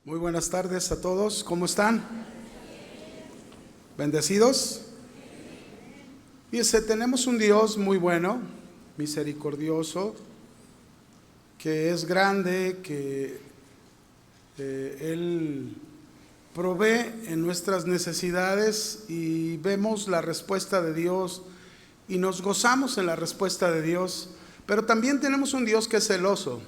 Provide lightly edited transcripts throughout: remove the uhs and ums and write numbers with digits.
Muy buenas tardes a todos, ¿cómo están? ¿Bendecidos? Fíjense, tenemos un Dios muy bueno, misericordioso, que es grande, que Él provee en nuestras necesidades y vemos la respuesta de Dios y nos gozamos en la respuesta de Dios, pero también tenemos un Dios que es celoso.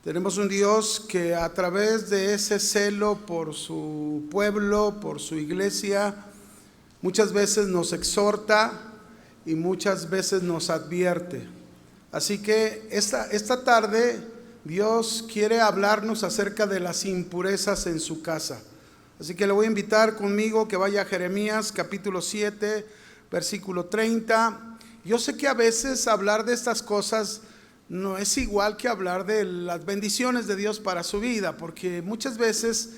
Tenemos un Dios que a través de ese celo por su pueblo, por su iglesia, muchas veces nos exhorta y muchas veces nos advierte. Así que esta tarde Dios quiere hablarnos acerca de las impurezas en su casa. Así que le voy a invitar conmigo que vaya a Jeremías capítulo 7, versículo 30. Yo sé que a veces hablar de estas cosas no es igual que hablar de las bendiciones de Dios para su vida, porque muchas veces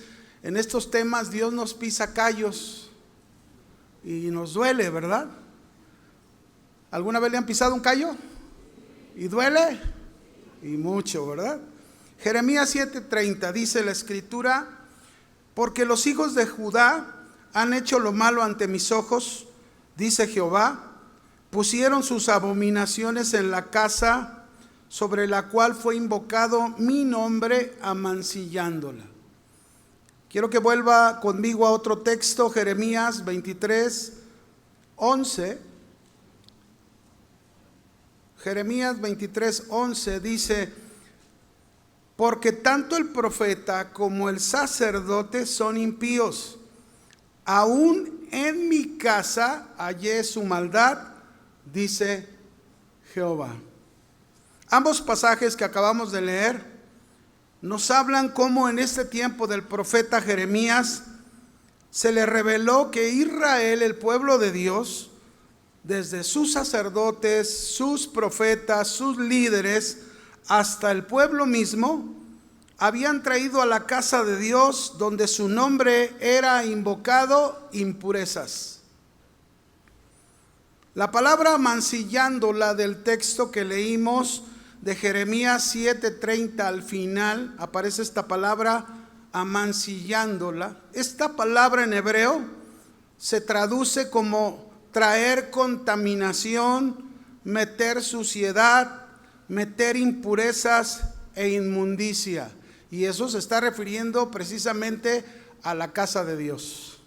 en estos temas Dios nos pisa callos y nos duele, ¿verdad? ¿Alguna vez le han pisado un callo? ¿Y duele? Y mucho, ¿verdad? Jeremías 7:30 dice la escritura: porque los hijos de Judá han hecho lo malo ante mis ojos, dice Jehová, pusieron sus abominaciones en la casa sobre la cual fue invocado mi nombre, amancillándola. Quiero que vuelva conmigo a otro texto, Jeremías 23:11. Jeremías 23:11 dice: porque tanto el profeta como el sacerdote son impíos, aún en mi casa hallé su maldad, dice Jehová. Ambos pasajes que acabamos de leer nos hablan cómo en este tiempo del profeta Jeremías se le reveló que Israel, el pueblo de Dios, desde sus sacerdotes, sus profetas, sus líderes, hasta el pueblo mismo, habían traído a la casa de Dios, donde su nombre era invocado, impurezas. La palabra mancillándola del texto que leímos de Jeremías 7:30 al final, aparece esta palabra amancillándola. Esta palabra en hebreo se traduce como traer contaminación, meter suciedad, meter impurezas e inmundicia. Y eso se está refiriendo precisamente a la casa de Dios.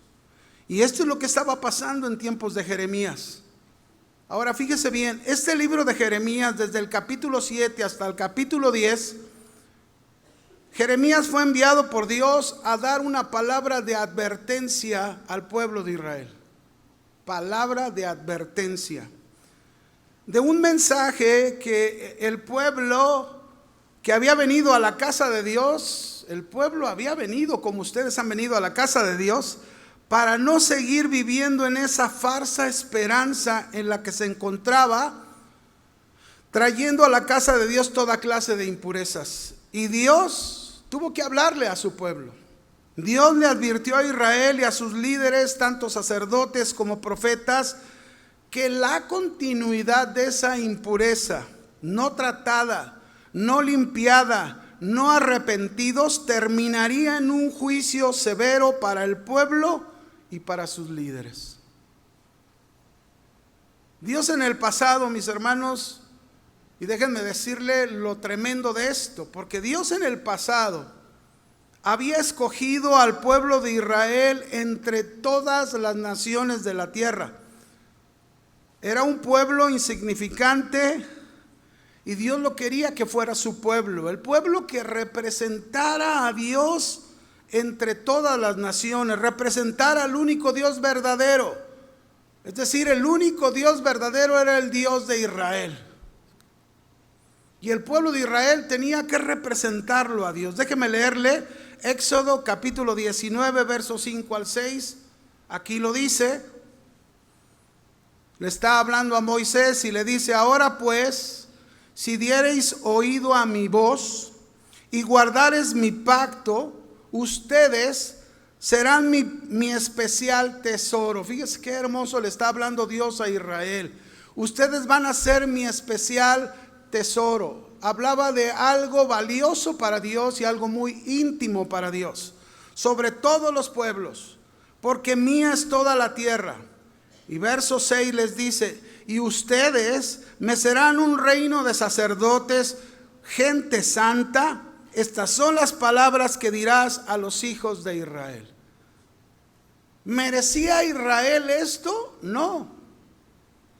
Y esto es lo que estaba pasando en tiempos de Jeremías. Ahora fíjese bien, este libro de Jeremías, desde el capítulo 7 hasta el capítulo 10, Jeremías fue enviado por Dios a dar una palabra de advertencia al pueblo de Israel. Palabra de advertencia. De un mensaje que el pueblo que había venido a la casa de Dios, el pueblo había venido como ustedes han venido a la casa de Dios, para no seguir viviendo en esa falsa esperanza en la que se encontraba, trayendo a la casa de Dios toda clase de impurezas. Y Dios tuvo que hablarle a su pueblo. Dios le advirtió a Israel y a sus líderes, tanto sacerdotes como profetas, que la continuidad de esa impureza, no tratada, no limpiada, no arrepentidos, terminaría en un juicio severo para el pueblo y para sus líderes. Dios en el pasado, mis hermanos, y déjenme decirle lo tremendo de esto, porque Dios en el pasado había escogido al pueblo de Israel entre todas las naciones de la tierra. Era un pueblo insignificante y Dios lo quería que fuera su pueblo, el pueblo que representara a Dios entre todas las naciones, representar al único Dios verdadero. Es decir, el único Dios verdadero era el Dios de Israel. Y el pueblo de Israel tenía que representarlo a Dios. Déjeme leerle Éxodo capítulo 19, versos 5 al 6. Aquí lo dice. Le está hablando a Moisés y le dice: ahora pues, si diereis oído a mi voz y guardareis mi pacto, ustedes serán mi especial tesoro. Fíjese qué hermoso le está hablando Dios a Israel. Ustedes van a ser mi especial tesoro. hablaba de algo valioso para Dios y algo muy íntimo para Dios, sobre todos los pueblos, porque mía es toda la tierra. Y verso 6 les dice: y ustedes me serán un reino de sacerdotes, gente santa. Estas son las palabras que dirás a los hijos de Israel. ¿Merecía Israel esto? No.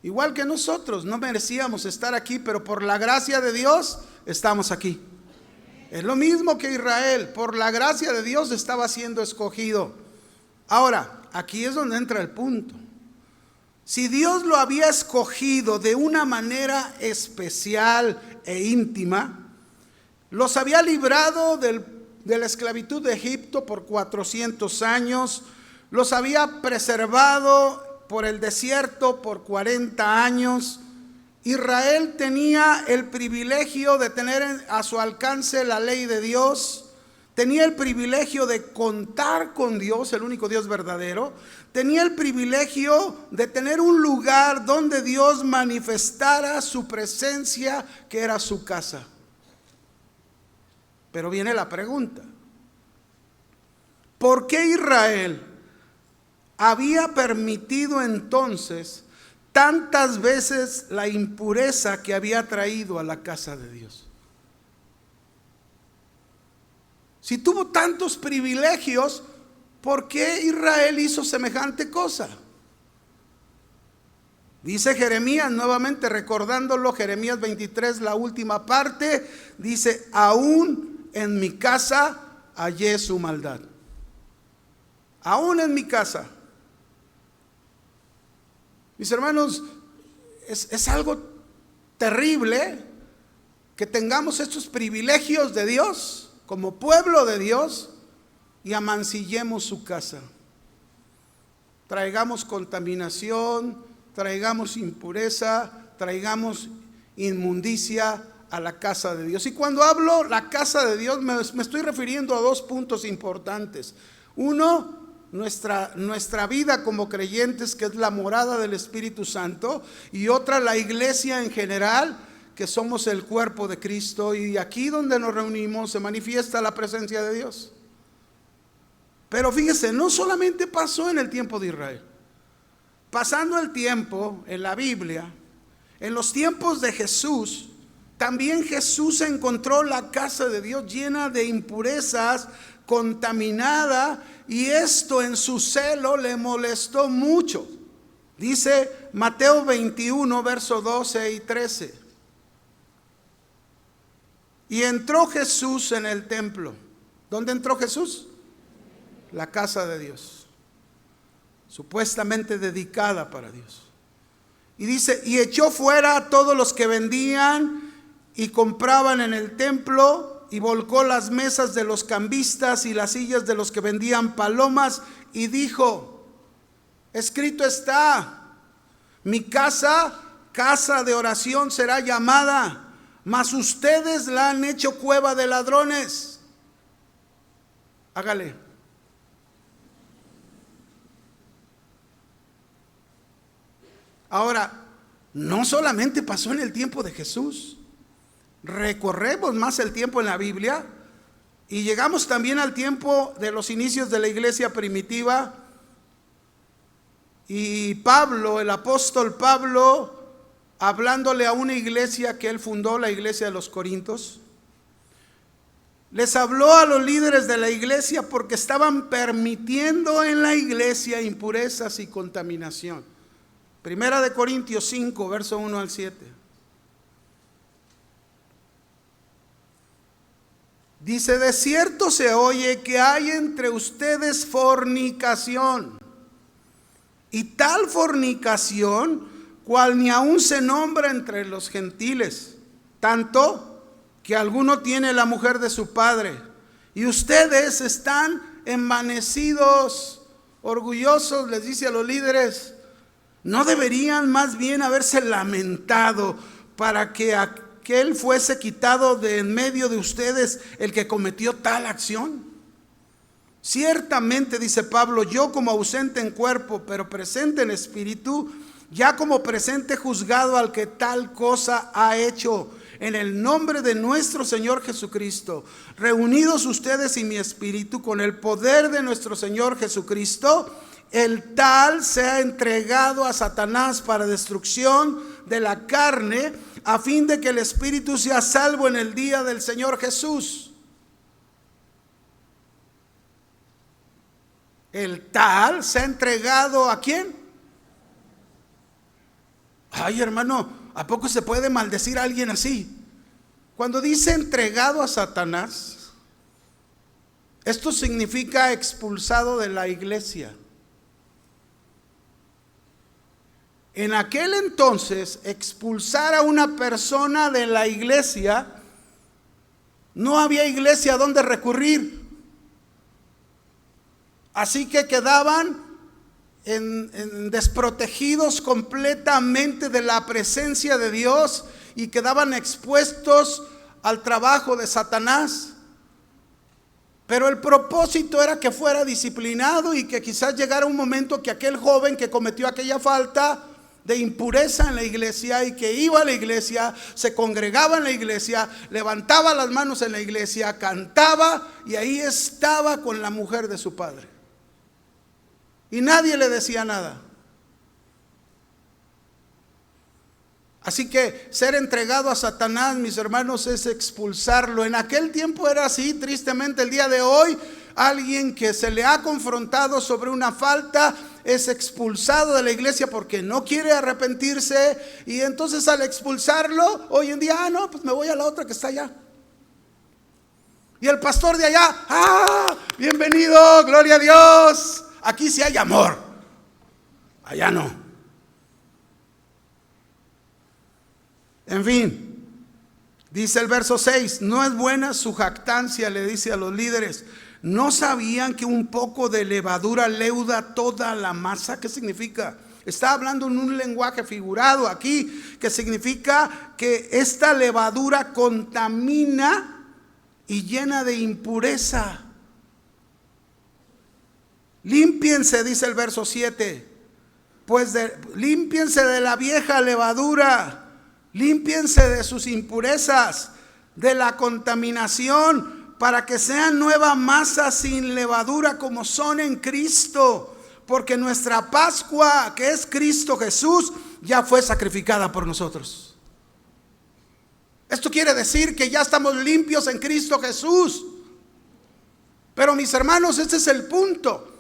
Igual que nosotros, no merecíamos estar aquí, pero por la gracia de Dios estamos aquí. Es lo mismo que Israel, por la gracia de Dios estaba siendo escogido. Ahora, aquí es donde entra el punto. Si Dios lo había escogido de una manera especial e íntima, los había librado de la esclavitud de Egipto por 400 años, los había preservado por el desierto por 40 años. Israel tenía el privilegio de tener a su alcance la ley de Dios, tenía el privilegio de contar con Dios, el único Dios verdadero, tenía el privilegio de tener un lugar donde Dios manifestara su presencia, que era su casa. Pero viene la pregunta: ¿por qué Israel había permitido entonces tantas veces la impureza que había traído a la casa de Dios? Si tuvo tantos privilegios, ¿por qué Israel hizo semejante cosa? Dice Jeremías, nuevamente recordándolo, Jeremías 23, la última parte, dice: aún en mi casa hallé su maldad. Aún en mi casa. Mis hermanos, es algo terrible que tengamos estos privilegios de Dios como pueblo de Dios y amancillemos su casa. Traigamos contaminación, traigamos impureza, traigamos inmundicia a la casa de Dios. Y cuando hablo la casa de Dios me estoy refiriendo a dos puntos importantes. Uno, nuestra vida como creyentes, que es la morada del Espíritu Santo, y otra, la iglesia en general, que somos el cuerpo de Cristo, y aquí donde nos reunimos se manifiesta la presencia de Dios. Pero fíjese, no solamente pasó en el tiempo de Israel. Pasando el tiempo en la Biblia, en los tiempos de Jesús, también Jesús encontró la casa de Dios llena de impurezas, contaminada, y esto en su celo le molestó mucho. Dice Mateo 21, verso 12 y 13. Y entró Jesús en el templo. ¿Dónde entró Jesús? La casa de Dios, supuestamente dedicada para Dios. Y dice: y echó fuera a todos los que vendían y compraban en el templo, y volcó las mesas de los cambistas y las sillas de los que vendían palomas, y dijo: escrito está, mi casa, casa de oración será llamada, mas ustedes la han hecho cueva de ladrones. Hágale. Ahora, no solamente pasó en el tiempo de Jesús. Recorremos más el tiempo en la Biblia y llegamos también al tiempo de los inicios de la iglesia primitiva. Y Pablo, el apóstol Pablo, hablándole a una iglesia que él fundó, la iglesia de los Corintios, les habló a los líderes de la iglesia porque estaban permitiendo en la iglesia impurezas y contaminación. Primera de Corintios 5, verso 1 al 7. Dice: de cierto se oye que hay entre ustedes fornicación, y tal fornicación cual ni aún se nombra entre los gentiles, tanto que alguno tiene la mujer de su padre, y ustedes están envanecidos, orgullosos. Les dice a los líderes: ¿no deberían más bien haberse lamentado para que aquel fuese quitado de en medio de ustedes el que cometió tal acción? Ciertamente, dice Pablo, yo como ausente en cuerpo, pero presente en espíritu, ya como presente juzgado al que tal cosa ha hecho. en el nombre de nuestro Señor Jesucristo, reunidos ustedes y mi espíritu con el poder de nuestro Señor Jesucristo, el tal sea entregado a Satanás para destrucción de la carne, a fin de que el espíritu sea salvo en el día del Señor Jesús. El tal se ha entregado ¿a quién? Ay, hermano, ¿a poco se puede maldecir a alguien así? Cuando dice entregado a Satanás, esto significa expulsado de la iglesia. En aquel entonces, expulsar a una persona de la iglesia, no había iglesia a donde recurrir. Así que quedaban desprotegidos completamente de la presencia de Dios y quedaban expuestos al trabajo de Satanás. Pero el propósito era que fuera disciplinado y que quizás llegara un momento que aquel joven que cometió aquella falta de impureza en la iglesia y que iba a la iglesia, se congregaba en la iglesia, levantaba las manos en la iglesia, cantaba y ahí estaba con la mujer de su padre. Y nadie le decía nada. Así que ser entregado a Satanás, mis hermanos, es expulsarlo. En aquel tiempo era así, tristemente el día de hoy, alguien que se le ha confrontado sobre una falta es expulsado de la iglesia porque no quiere arrepentirse. Y entonces al expulsarlo, hoy en día, no, pues me voy a la otra que está allá. Y el pastor de allá, bienvenido, gloria a Dios. Aquí sí hay amor, allá no. En fin, dice el verso 6, no es buena su jactancia, le dice a los líderes. ¿No sabían que un poco de levadura leuda toda la masa? ¿Qué significa? Está hablando en un lenguaje figurado aquí, que significa que esta levadura contamina y llena de impureza. Límpiense, dice el verso 7, pues límpiense de la vieja levadura, límpiense de sus impurezas, de la contaminación, para que sean nueva masa sin levadura como son en Cristo, porque nuestra Pascua, que es Cristo Jesús, ya fue sacrificada por nosotros. Esto quiere decir que ya estamos limpios en Cristo Jesús. Pero mis hermanos, este es el punto.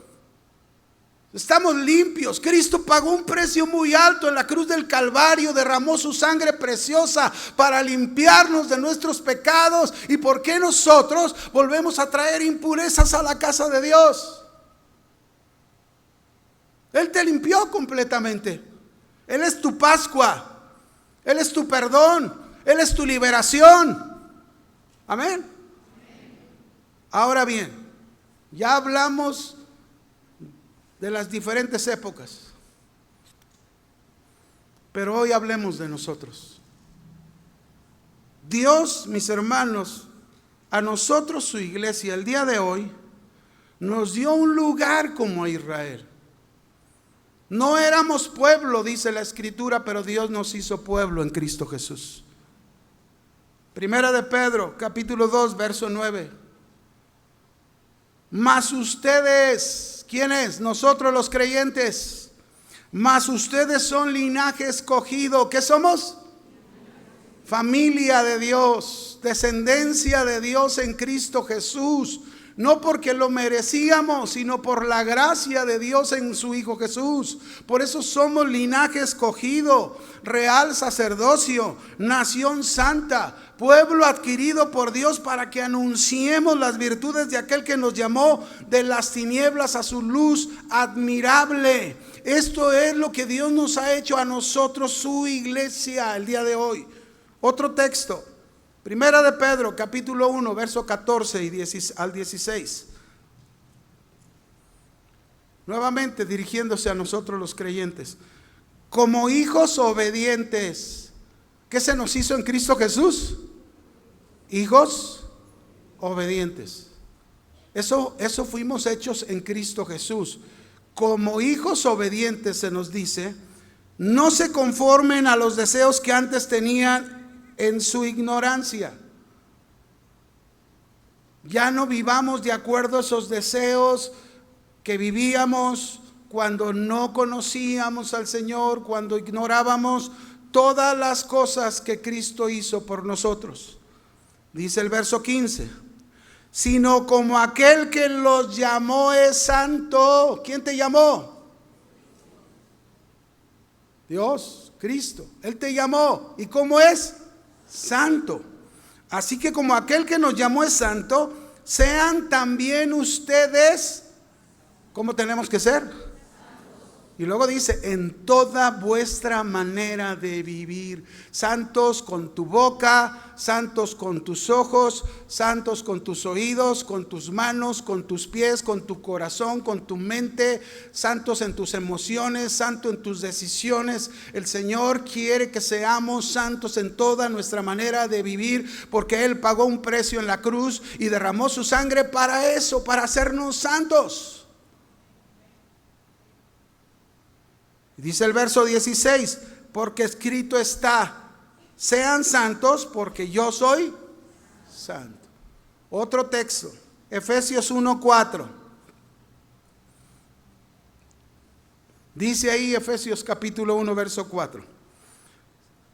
Estamos limpios. Cristo pagó un precio muy alto en la cruz del Calvario, derramó su sangre preciosa para limpiarnos de nuestros pecados. ¿Y por qué nosotros volvemos a traer impurezas a la casa de Dios? Él te limpió completamente. Él es tu Pascua, Él es tu perdón, Él es tu liberación. Amén. Ahora bien, ya hablamos de las diferentes épocas, pero hoy hablemos de nosotros. Dios, mis hermanos, a nosotros, su iglesia, el día de hoy, nos dio un lugar como a Israel. No éramos pueblo, dice la Escritura, pero Dios nos hizo pueblo en Cristo Jesús. Primera de Pedro, capítulo 2, verso 9. Mas ustedes, ¿quiénes? Nosotros los creyentes. Mas ustedes son linaje escogido. ¿Qué somos? Familia de Dios, descendencia de Dios en Cristo Jesús. No porque lo merecíamos, sino por la gracia de Dios en su Hijo Jesús. Por eso somos linaje escogido, real sacerdocio, nación santa, pueblo adquirido por Dios para que anunciemos las virtudes de aquel que nos llamó de las tinieblas a su luz admirable. Esto es lo que Dios nos ha hecho a nosotros, su iglesia, el día de hoy. Otro texto. Primera de Pedro, capítulo 1, verso 14 al 16. Nuevamente dirigiéndose a nosotros los creyentes. Como hijos obedientes. ¿Qué se nos hizo en Cristo Jesús? Hijos obedientes. Eso fuimos hechos en Cristo Jesús. Como hijos obedientes se nos dice, no se conformen a los deseos que antes tenían en su ignorancia. Ya no vivamos de acuerdo a esos deseos que vivíamos cuando no conocíamos al Señor, cuando ignorábamos todas las cosas que Cristo hizo por nosotros. Dice el verso 15, sino como aquel que los llamó es santo. ¿Quién te llamó? Dios, Cristo. Él te llamó. ¿Y cómo es? Santo. Así que como aquel que nos llamó es santo, sean también ustedes, ¿cómo tenemos que ser? Y luego dice, en toda vuestra manera de vivir, santos con tu boca, santos con tus ojos, santos con tus oídos, con tus manos, con tus pies, con tu corazón, con tu mente, santos en tus emociones, santo en tus decisiones. El Señor quiere que seamos santos en toda nuestra manera de vivir, porque Él pagó un precio en la cruz y derramó su sangre para eso, para hacernos santos. Dice el verso 16, porque escrito está, sean santos porque yo soy santo. Otro texto, Efesios 1:4. Dice ahí Efesios capítulo 1 verso 4.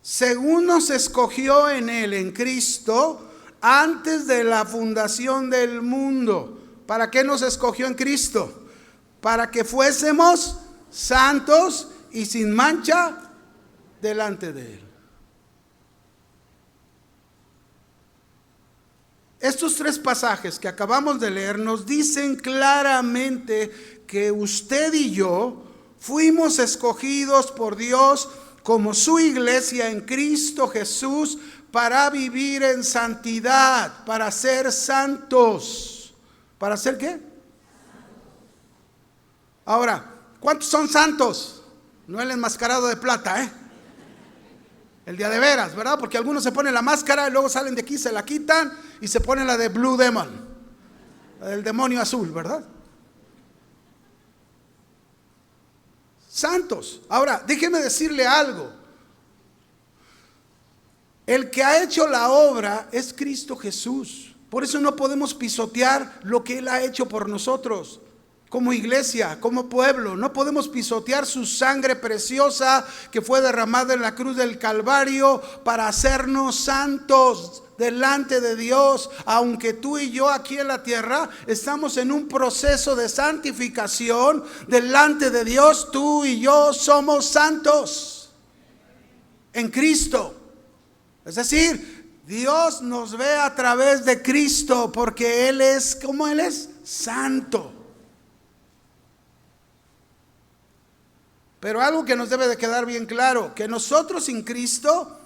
Según nos escogió en Él, en Cristo, antes de la fundación del mundo. ¿Para qué nos escogió en Cristo? Para que fuésemos santos y sin mancha delante de Él. Estos tres pasajes que acabamos de leer nos dicen claramente que usted y yo fuimos escogidos por Dios como su iglesia en Cristo Jesús para vivir en santidad, para ser santos. ¿Para ser qué? Ahora, ¿cuántos son santos? No el enmascarado de plata, el día de veras, ¿verdad? Porque algunos se ponen la máscara y luego salen de aquí, se la quitan y se ponen la de Blue Demon, la del demonio azul, ¿verdad? Santos. Ahora, déjeme decirle algo. El que ha hecho la obra es Cristo Jesús. Por eso no podemos pisotear lo que Él ha hecho por nosotros. Como iglesia, como pueblo, no podemos pisotear su sangre preciosa que fue derramada en la cruz del Calvario para hacernos santos delante de Dios. Aunque tú y yo aquí en la tierra estamos en un proceso de santificación delante de Dios, tú y yo somos santos en Cristo. Es decir, Dios nos ve a través de Cristo porque Él es, ¿cómo Él es? Santo. Pero algo que nos debe de quedar bien claro, que nosotros sin Cristo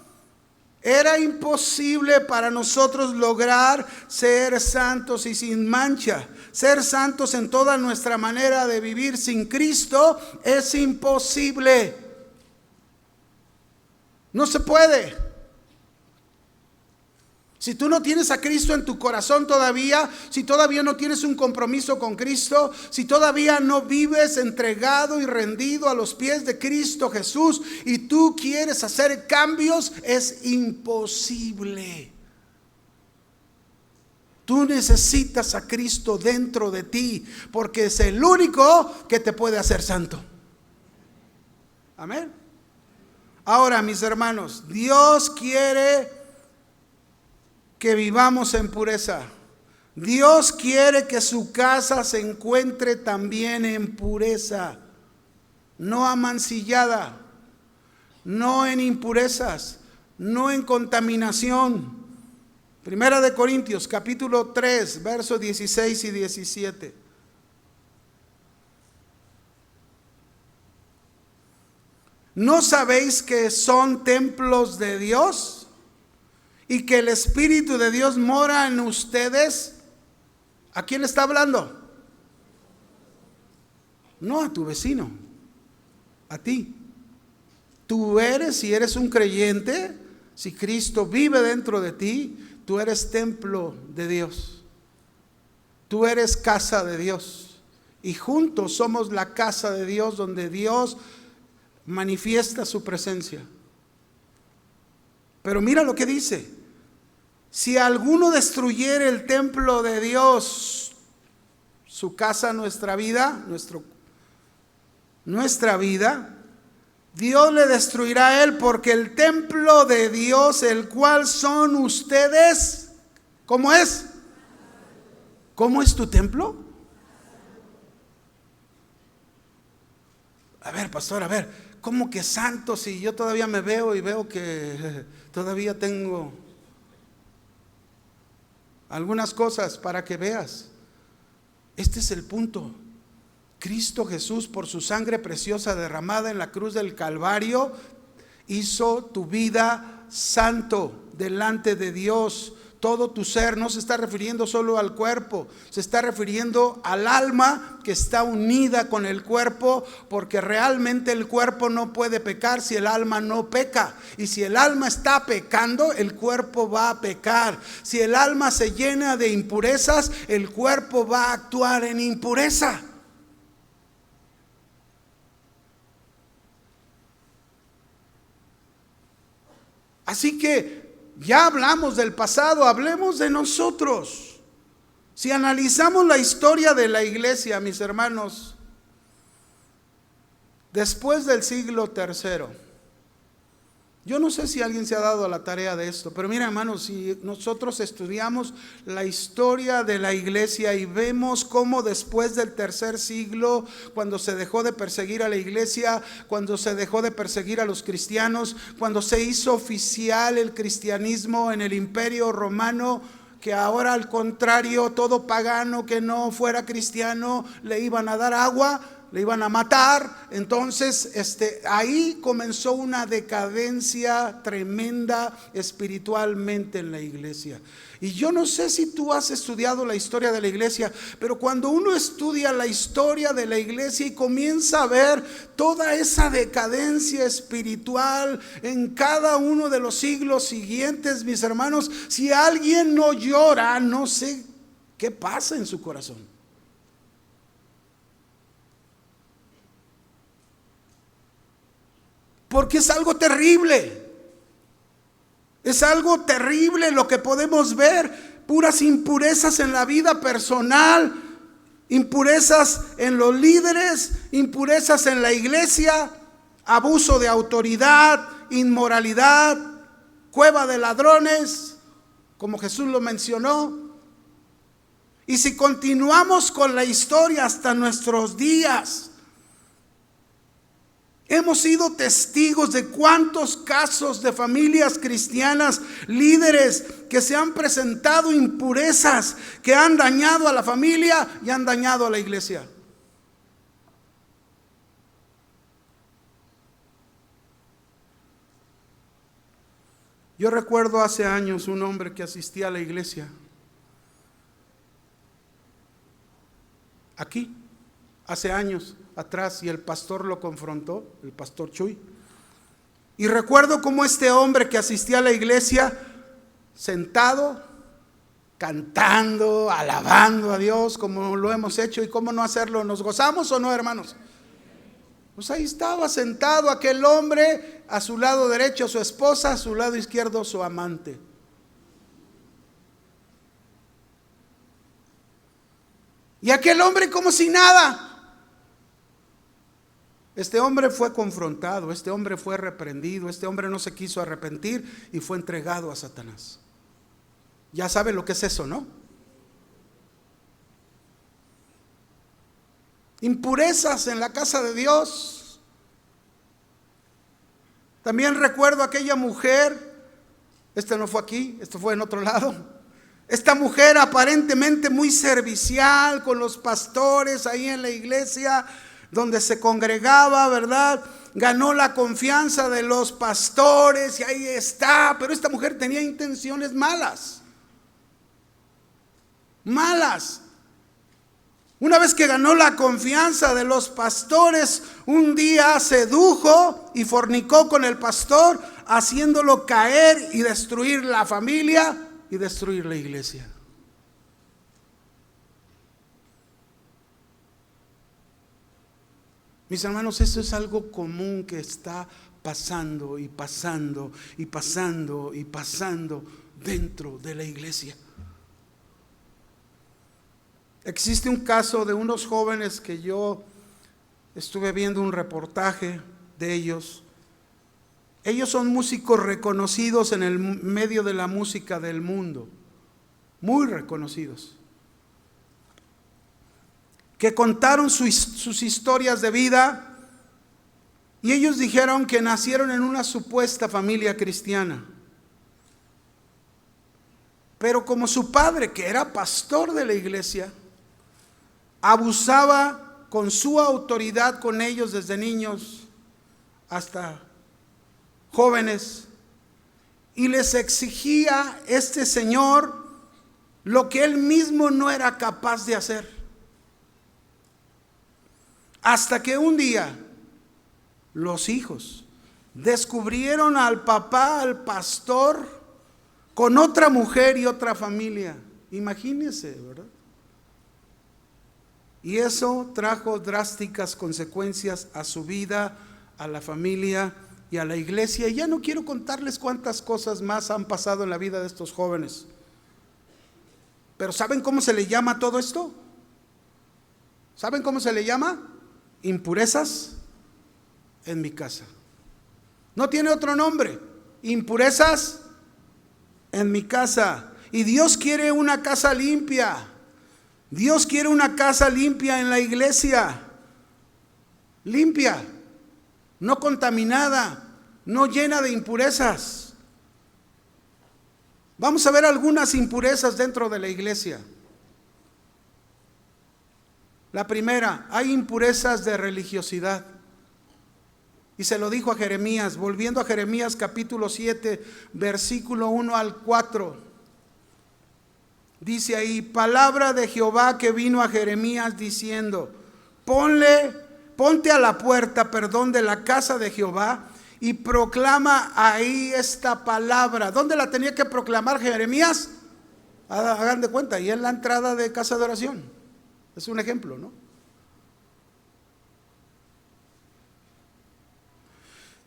era imposible para nosotros lograr ser santos y sin mancha. Ser santos en toda nuestra manera de vivir sin Cristo es imposible. No se puede. Si tú no tienes a Cristo en tu corazón todavía, si todavía no tienes un compromiso con Cristo, si todavía no vives entregado y rendido a los pies de Cristo Jesús y tú quieres hacer cambios, es imposible. Tú necesitas a Cristo dentro de ti porque es el único que te puede hacer santo. Amén. Ahora, mis hermanos, Dios quiere que vivamos en pureza. Dios quiere que su casa se encuentre también en pureza, no amancillada, no en impurezas, no en contaminación. Primera de Corintios capítulo 3 versos 16 y 17. ¿No sabéis que son templos de Dios y que el Espíritu de Dios mora en ustedes? ¿A quién le está hablando? No a tu vecino, a ti. Tú eres, si eres un creyente, si Cristo vive dentro de ti, tú eres templo de Dios. Tú eres casa de Dios. Y juntos somos la casa de Dios donde Dios manifiesta su presencia. Pero mira lo que dice: si alguno destruyere el templo de Dios, su casa, nuestra vida, Dios le destruirá a él, porque el templo de Dios, el cual son ustedes, ¿cómo es? ¿Cómo es tu templo? A ver, pastor, a ver, ¿cómo que santo? Si yo todavía me veo y veo que todavía tengo algunas cosas para que veas. Este es el punto. Cristo Jesús, por su sangre preciosa derramada en la cruz del Calvario, hizo tu vida santo delante de Dios. Todo tu ser. No se está refiriendo solo al cuerpo, se está refiriendo al alma que está unida con el cuerpo, porque realmente el cuerpo no puede pecar si el alma no peca. Y si el alma está pecando, el cuerpo va a pecar. Si el alma se llena de impurezas, el cuerpo va a actuar en impureza. Así que ya hablamos del pasado, hablemos de nosotros. Si analizamos la historia de la iglesia, mis hermanos, después del siglo III, yo no sé si alguien se ha dado a la tarea de esto, pero mira, hermanos, si nosotros estudiamos la historia de la iglesia y vemos cómo después del tercer siglo, cuando se dejó de perseguir a la iglesia, cuando se dejó de perseguir a los cristianos, cuando se hizo oficial el cristianismo en el Imperio Romano, que ahora al contrario, todo pagano que no fuera cristiano le iban a dar agua, le iban a matar. Entonces ahí comenzó una decadencia tremenda espiritualmente en la iglesia. Y yo no sé si tú has estudiado la historia de la iglesia, pero cuando uno estudia la historia de la iglesia y comienza a ver toda esa decadencia espiritual en cada uno de los siglos siguientes, mis hermanos, si alguien no llora, no sé qué pasa en su corazón. Porque es algo terrible. Es algo terrible lo que podemos ver. Puras impurezas en la vida personal, impurezas en los líderes, impurezas en la iglesia, abuso de autoridad, inmoralidad, cueva de ladrones, como Jesús lo mencionó. Y si continuamos con la historia hasta nuestros días, hemos sido testigos de cuántos casos de familias cristianas, líderes que se han presentado impurezas, que han dañado a la familia y han dañado a la iglesia. Yo recuerdo hace años un hombre que asistía a la iglesia, aquí, hace años atrás, y el pastor lo confrontó, el pastor Chuy. Y recuerdo cómo este hombre que asistía a la iglesia, sentado, cantando, alabando a Dios, como lo hemos hecho, y cómo no hacerlo, ¿nos gozamos o no, hermanos? Pues ahí estaba sentado aquel hombre, a su lado derecho su esposa, a su lado izquierdo su amante. Y aquel hombre como si nada. Este hombre fue confrontado, este hombre fue reprendido, este hombre no se quiso arrepentir y fue entregado a Satanás. Ya sabe lo que es eso, ¿no? Impurezas en la casa de Dios. También recuerdo aquella mujer, no fue aquí, esto fue en otro lado. Esta mujer aparentemente muy servicial con los pastores ahí en la iglesia donde se congregaba, ¿verdad? Ganó la confianza de los pastores y ahí está. Pero esta mujer tenía intenciones malas. Malas. Una vez que ganó la confianza de los pastores, un día sedujo y fornicó con el pastor, haciéndolo caer y destruir la familia y destruir la iglesia. Mis hermanos, esto es algo común que está pasando y pasando y pasando y pasando dentro de la iglesia. Existe un caso de unos jóvenes que yo estuve viendo un reportaje de ellos. Ellos son músicos reconocidos en el medio de la música del mundo, muy reconocidos, que contaron sus historias de vida, y ellos dijeron que nacieron en una supuesta familia cristiana. Pero como su padre, que era pastor de la iglesia, abusaba con su autoridad con ellos desde niños hasta jóvenes, y les exigía este señor lo que él mismo no era capaz de hacer. Hasta que un día los hijos descubrieron al papá, al pastor, con otra mujer y otra familia. Imagínense, ¿verdad? Y eso trajo drásticas consecuencias a su vida, a la familia y a la iglesia. Y ya no quiero contarles cuántas cosas más han pasado en la vida de estos jóvenes. Pero ¿saben cómo se le llama todo esto? ¿Saben cómo se le llama? Impurezas en mi casa. No tiene otro nombre. Impurezas en mi casa. Y Dios quiere una casa limpia. Dios quiere una casa limpia en la iglesia. Limpia, no contaminada, no llena de impurezas. Vamos a ver algunas impurezas dentro de la iglesia. La primera, hay impurezas de religiosidad. Y se lo dijo a Jeremías, volviendo a Jeremías capítulo 7, versículo 1 al 4. Dice ahí, palabra de Jehová que vino a Jeremías diciendo, ponte a la puerta, de la casa de Jehová y proclama ahí esta palabra. ¿Dónde la tenía que proclamar Jeremías? Hagan de cuenta, y en la entrada de casa de oración. Es un ejemplo, ¿no?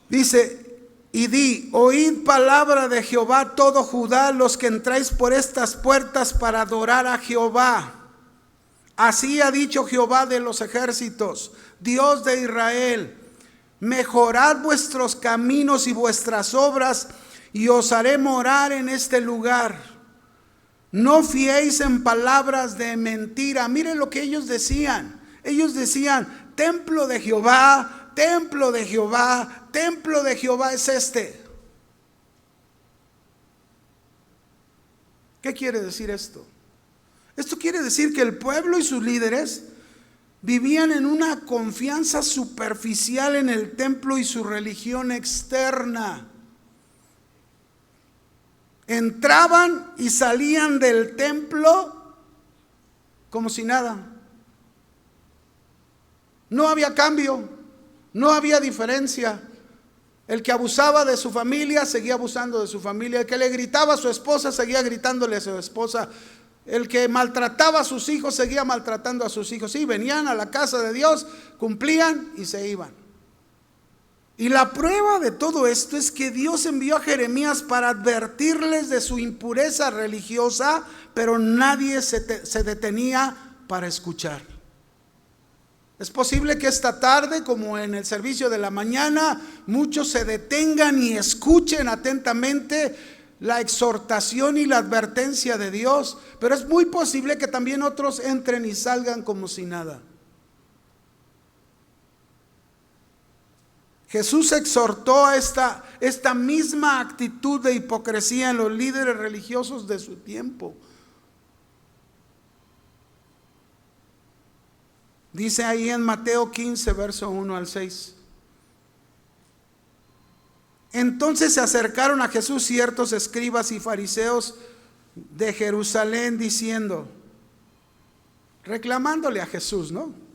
Dice, y di, oíd palabra de Jehová todo Judá, los que entráis por estas puertas para adorar a Jehová. Así ha dicho Jehová de los ejércitos, Dios de Israel, mejorad vuestros caminos y vuestras obras, y os haré morar en este lugar. No fiéis en palabras de mentira. Miren lo que ellos decían. Ellos decían, templo de Jehová, templo de Jehová, templo de Jehová es este. ¿Qué quiere decir esto? Esto quiere decir que el pueblo y sus líderes vivían en una confianza superficial en el templo y su religión externa. Entraban y salían del templo como si nada. No había cambio, no había diferencia. El que abusaba de su familia seguía abusando de su familia. El que le gritaba a su esposa seguía gritándole a su esposa. El que maltrataba a sus hijos seguía maltratando a sus hijos. Sí, venían a la casa de Dios, cumplían y se iban. Y la prueba de todo esto es que Dios envió a Jeremías para advertirles de su impureza religiosa, pero nadie se detenía para escuchar. Es posible que esta tarde, como en el servicio de la mañana, muchos se detengan y escuchen atentamente la exhortación y la advertencia de Dios, pero es muy posible que también otros entren y salgan como si nada. Jesús exhortó a esta misma actitud de hipocresía en los líderes religiosos de su tiempo. Dice ahí en Mateo 15, verso 1 al 6. Entonces se acercaron a Jesús ciertos escribas y fariseos de Jerusalén diciendo, reclamándole a Jesús, ¿no?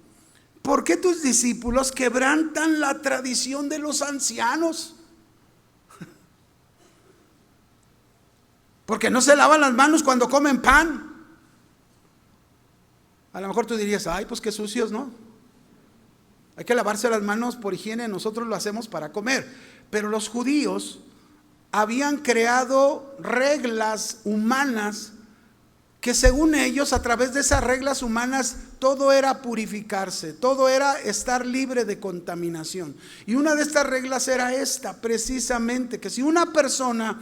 ¿Por qué tus discípulos quebrantan la tradición de los ancianos? Porque no se lavan las manos cuando comen pan. A lo mejor tú dirías, ay, pues qué sucios, ¿no? Hay que lavarse las manos por higiene, nosotros lo hacemos para comer. Pero los judíos habían creado reglas humanas que según ellos, a través de esas reglas humanas, todo era purificarse, todo era estar libre de contaminación. Y una de estas reglas era esta, precisamente, que si una persona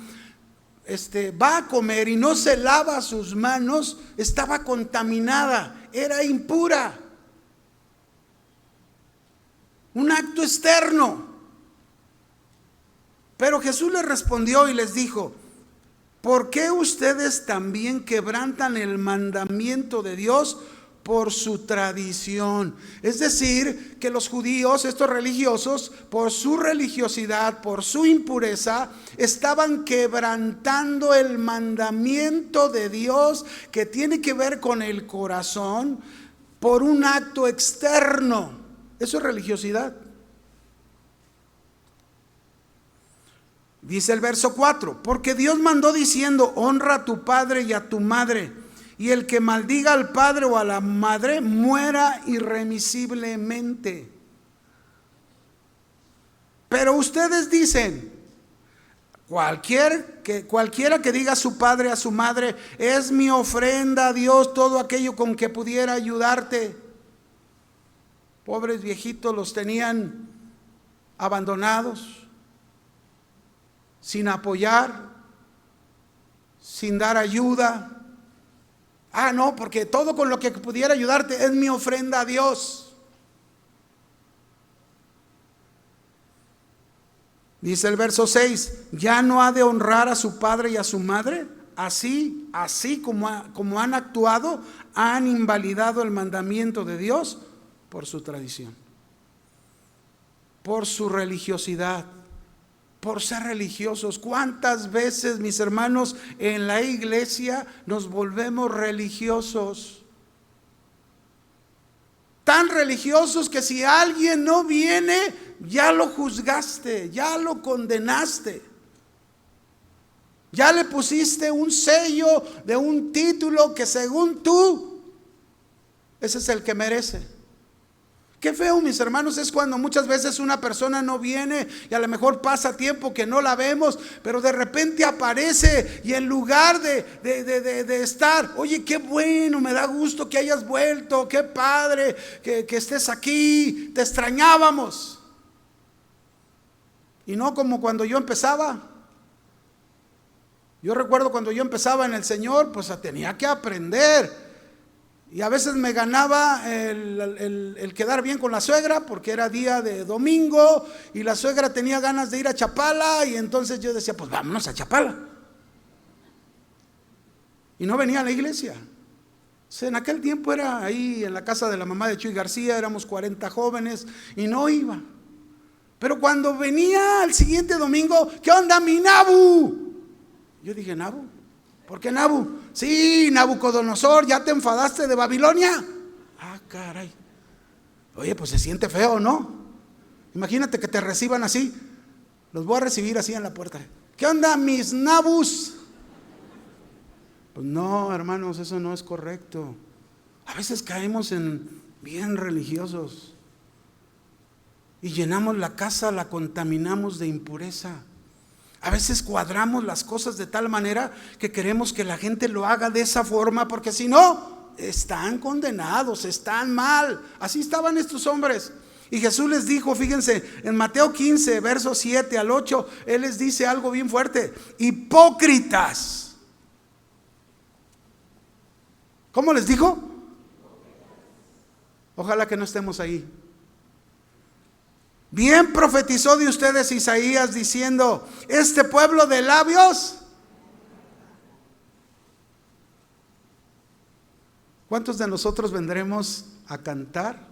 va a comer y no se lava sus manos, estaba contaminada, era impura. Un acto externo. Pero Jesús les respondió y les dijo: ¿por qué ustedes también quebrantan el mandamiento de Dios por su tradición? Es decir, que los judíos, estos religiosos, por su religiosidad, por su impureza, estaban quebrantando el mandamiento de Dios que tiene que ver con el corazón por un acto externo. Eso es religiosidad. Dice el verso 4: porque Dios mandó diciendo: honra a tu padre y a tu madre, y el que maldiga al padre o a la madre muera irremisiblemente. Pero ustedes dicen: cualquiera que diga a su padre, a su madre, es mi ofrenda a Dios, todo aquello con que pudiera ayudarte. Pobres viejitos, los tenían abandonados, sin apoyar, sin dar ayuda. Ah, no, porque todo con lo que pudiera ayudarte es mi ofrenda a Dios. Dice el verso 6: ¿ya no ha de honrar a su padre y a su madre? Así como han actuado, han invalidado el mandamiento de Dios por su tradición, por su religiosidad, por ser religiosos. ¿Cuántas veces, mis hermanos, en la iglesia nos volvemos religiosos? Tan religiosos que si alguien no viene, ya lo juzgaste, ya lo condenaste, ya le pusiste un sello de un título que según tú, ese es el que merece. Qué feo, mis hermanos, es cuando muchas veces una persona no viene y a lo mejor pasa tiempo que no la vemos, pero de repente aparece y en lugar de estar: oye, qué bueno, me da gusto que hayas vuelto, qué padre que estés aquí, te extrañábamos. Y no como cuando yo empezaba. Yo recuerdo cuando yo empezaba en el Señor, pues tenía que aprender. Y a veces me ganaba el quedar bien con la suegra, porque era día de domingo y la suegra tenía ganas de ir a Chapala, y entonces yo decía: pues vámonos a Chapala. Y no venía a la iglesia. O sea, en aquel tiempo era ahí en la casa de la mamá de Chuy García, éramos 40 jóvenes y no iba. Pero cuando venía al siguiente domingo: ¿qué onda, mi Nabu? Yo dije: ¿Nabu? ¿Por qué Nabu? Sí, Nabucodonosor, ¿ya te enfadaste de Babilonia? Ah, caray. Oye, pues se siente feo, ¿no? Imagínate que te reciban así. Los voy a recibir así en la puerta. ¿Qué onda, mis Nabus? Pues no, hermanos, eso no es correcto. A veces caemos en bien religiosos y llenamos la casa, la contaminamos de impureza. A veces cuadramos las cosas de tal manera que queremos que la gente lo haga de esa forma, porque si no, están condenados, están mal. Así estaban estos hombres. Y Jesús les dijo, fíjense, en Mateo 15, versos 7 al 8, Él les dice algo bien fuerte: hipócritas. ¿Cómo les dijo? Ojalá que no estemos ahí. Bien profetizó de ustedes Isaías diciendo: este pueblo de labios. ¿Cuántos de nosotros vendremos a cantar?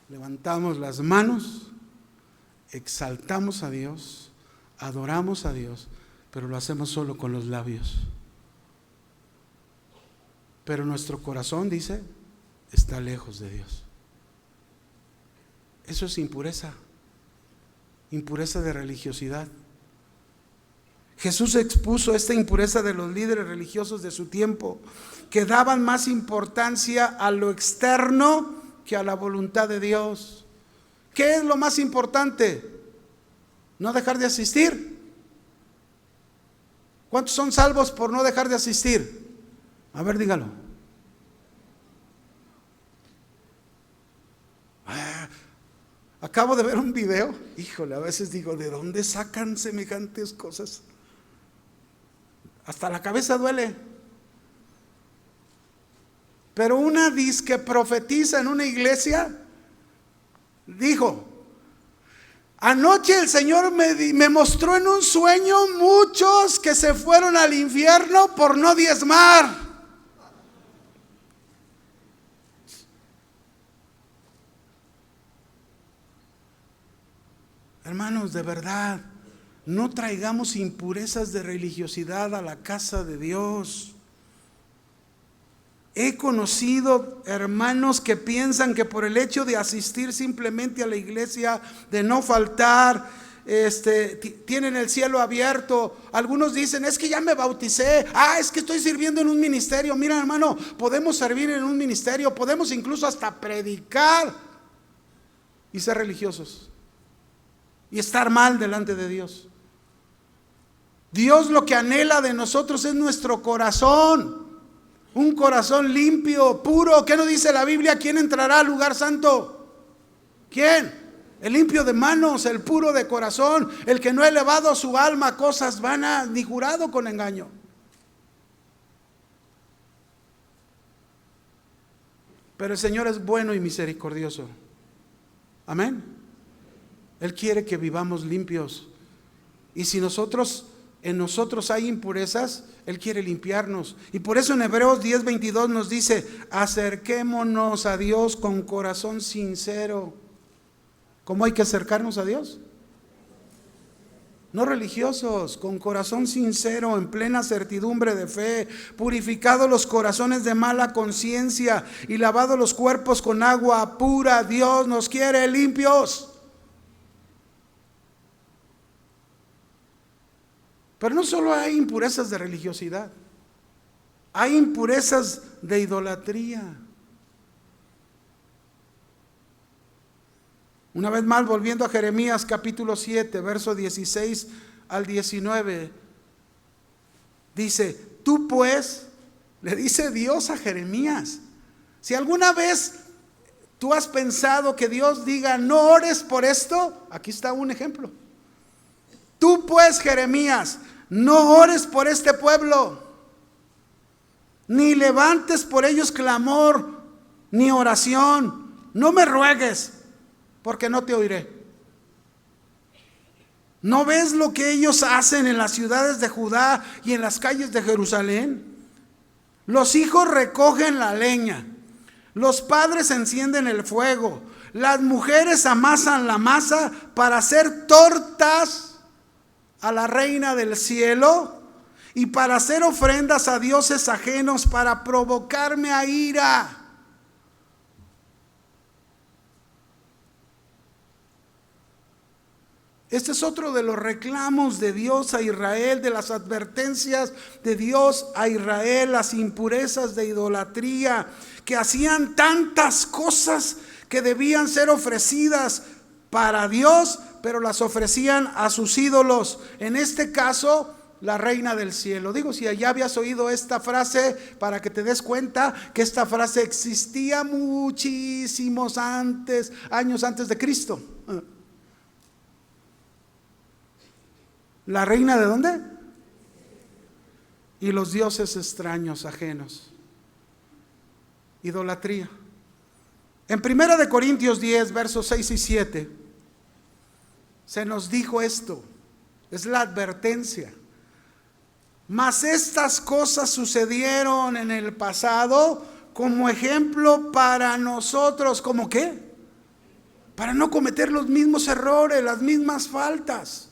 Levantamos las manos, exaltamos a Dios, adoramos a Dios, pero lo hacemos solo con los labios. Pero nuestro corazón, dice, está lejos de Dios. Eso es impureza, impureza de religiosidad. Jesús expuso esta impureza de los líderes religiosos de su tiempo, que daban más importancia a lo externo que a la voluntad de Dios. ¿Qué es lo más importante? No dejar de asistir. ¿Cuántos son salvos por no dejar de asistir? A ver, dígalo. Acabo de ver un video. Híjole, a veces digo, ¿de dónde sacan semejantes cosas? Hasta la cabeza duele. Pero una disque profetiza en una iglesia dijo: anoche el Señor me mostró en un sueño muchos que se fueron al infierno por no diezmar. Hermanos, de verdad, no traigamos impurezas de religiosidad a la casa de Dios. He conocido hermanos que piensan que por el hecho de asistir simplemente a la iglesia, de no faltar, tienen el cielo abierto. Algunos dicen: es que ya me bauticé, es que estoy sirviendo en un ministerio. Mira, hermano, podemos servir en un ministerio, podemos incluso hasta predicar y ser religiosos y estar mal delante de Dios. Dios lo que anhela de nosotros es nuestro corazón. Un corazón limpio, puro. ¿Qué nos dice la Biblia? ¿Quién entrará al lugar santo? ¿Quién? El limpio de manos, el puro de corazón, el que no ha elevado su alma a cosas vanas, ni jurado con engaño. Pero el Señor es bueno y misericordioso. Amén. Él quiere que vivamos limpios. Y si en nosotros hay impurezas, Él quiere limpiarnos. Y por eso en Hebreos 10:22 nos dice: acerquémonos a Dios con corazón sincero. ¿Cómo hay que acercarnos a Dios? No religiosos, con corazón sincero, en plena certidumbre de fe, purificados los corazones de mala conciencia y lavados los cuerpos con agua pura. Dios nos quiere limpios. Pero no solo hay impurezas de religiosidad, hay impurezas de idolatría. Una vez más, volviendo a Jeremías capítulo 7, verso 16 al 19, dice: tú pues, le dice Dios a Jeremías, si alguna vez tú has pensado que Dios diga no ores por esto, aquí está un ejemplo. Tú pues, Jeremías, no ores por este pueblo, ni levantes por ellos clamor, ni oración. No me ruegues, porque no te oiré. ¿No ves lo que ellos hacen en las ciudades de Judá y en las calles de Jerusalén? Los hijos recogen la leña, los padres encienden el fuego, las mujeres amasan la masa para hacer tortas a la reina del cielo y para hacer ofrendas a dioses ajenos, para provocarme a ira. Este es otro de los reclamos de Dios a Israel, de las advertencias de Dios a Israel, las impurezas de idolatría, que hacían tantas cosas que debían ser ofrecidas para Dios, pero las ofrecían a sus ídolos. En este caso, la reina del cielo. Digo, si ya habías oído esta frase, para que te des cuenta que esta frase existía muchísimos años antes de Cristo. ¿La reina de dónde? Y los dioses extraños, ajenos. Idolatría. En 1 Corintios 10, versos 6 y 7, se nos dijo esto, es la advertencia. Mas estas cosas sucedieron en el pasado como ejemplo para nosotros. ¿Cómo qué? Para no cometer los mismos errores, las mismas faltas.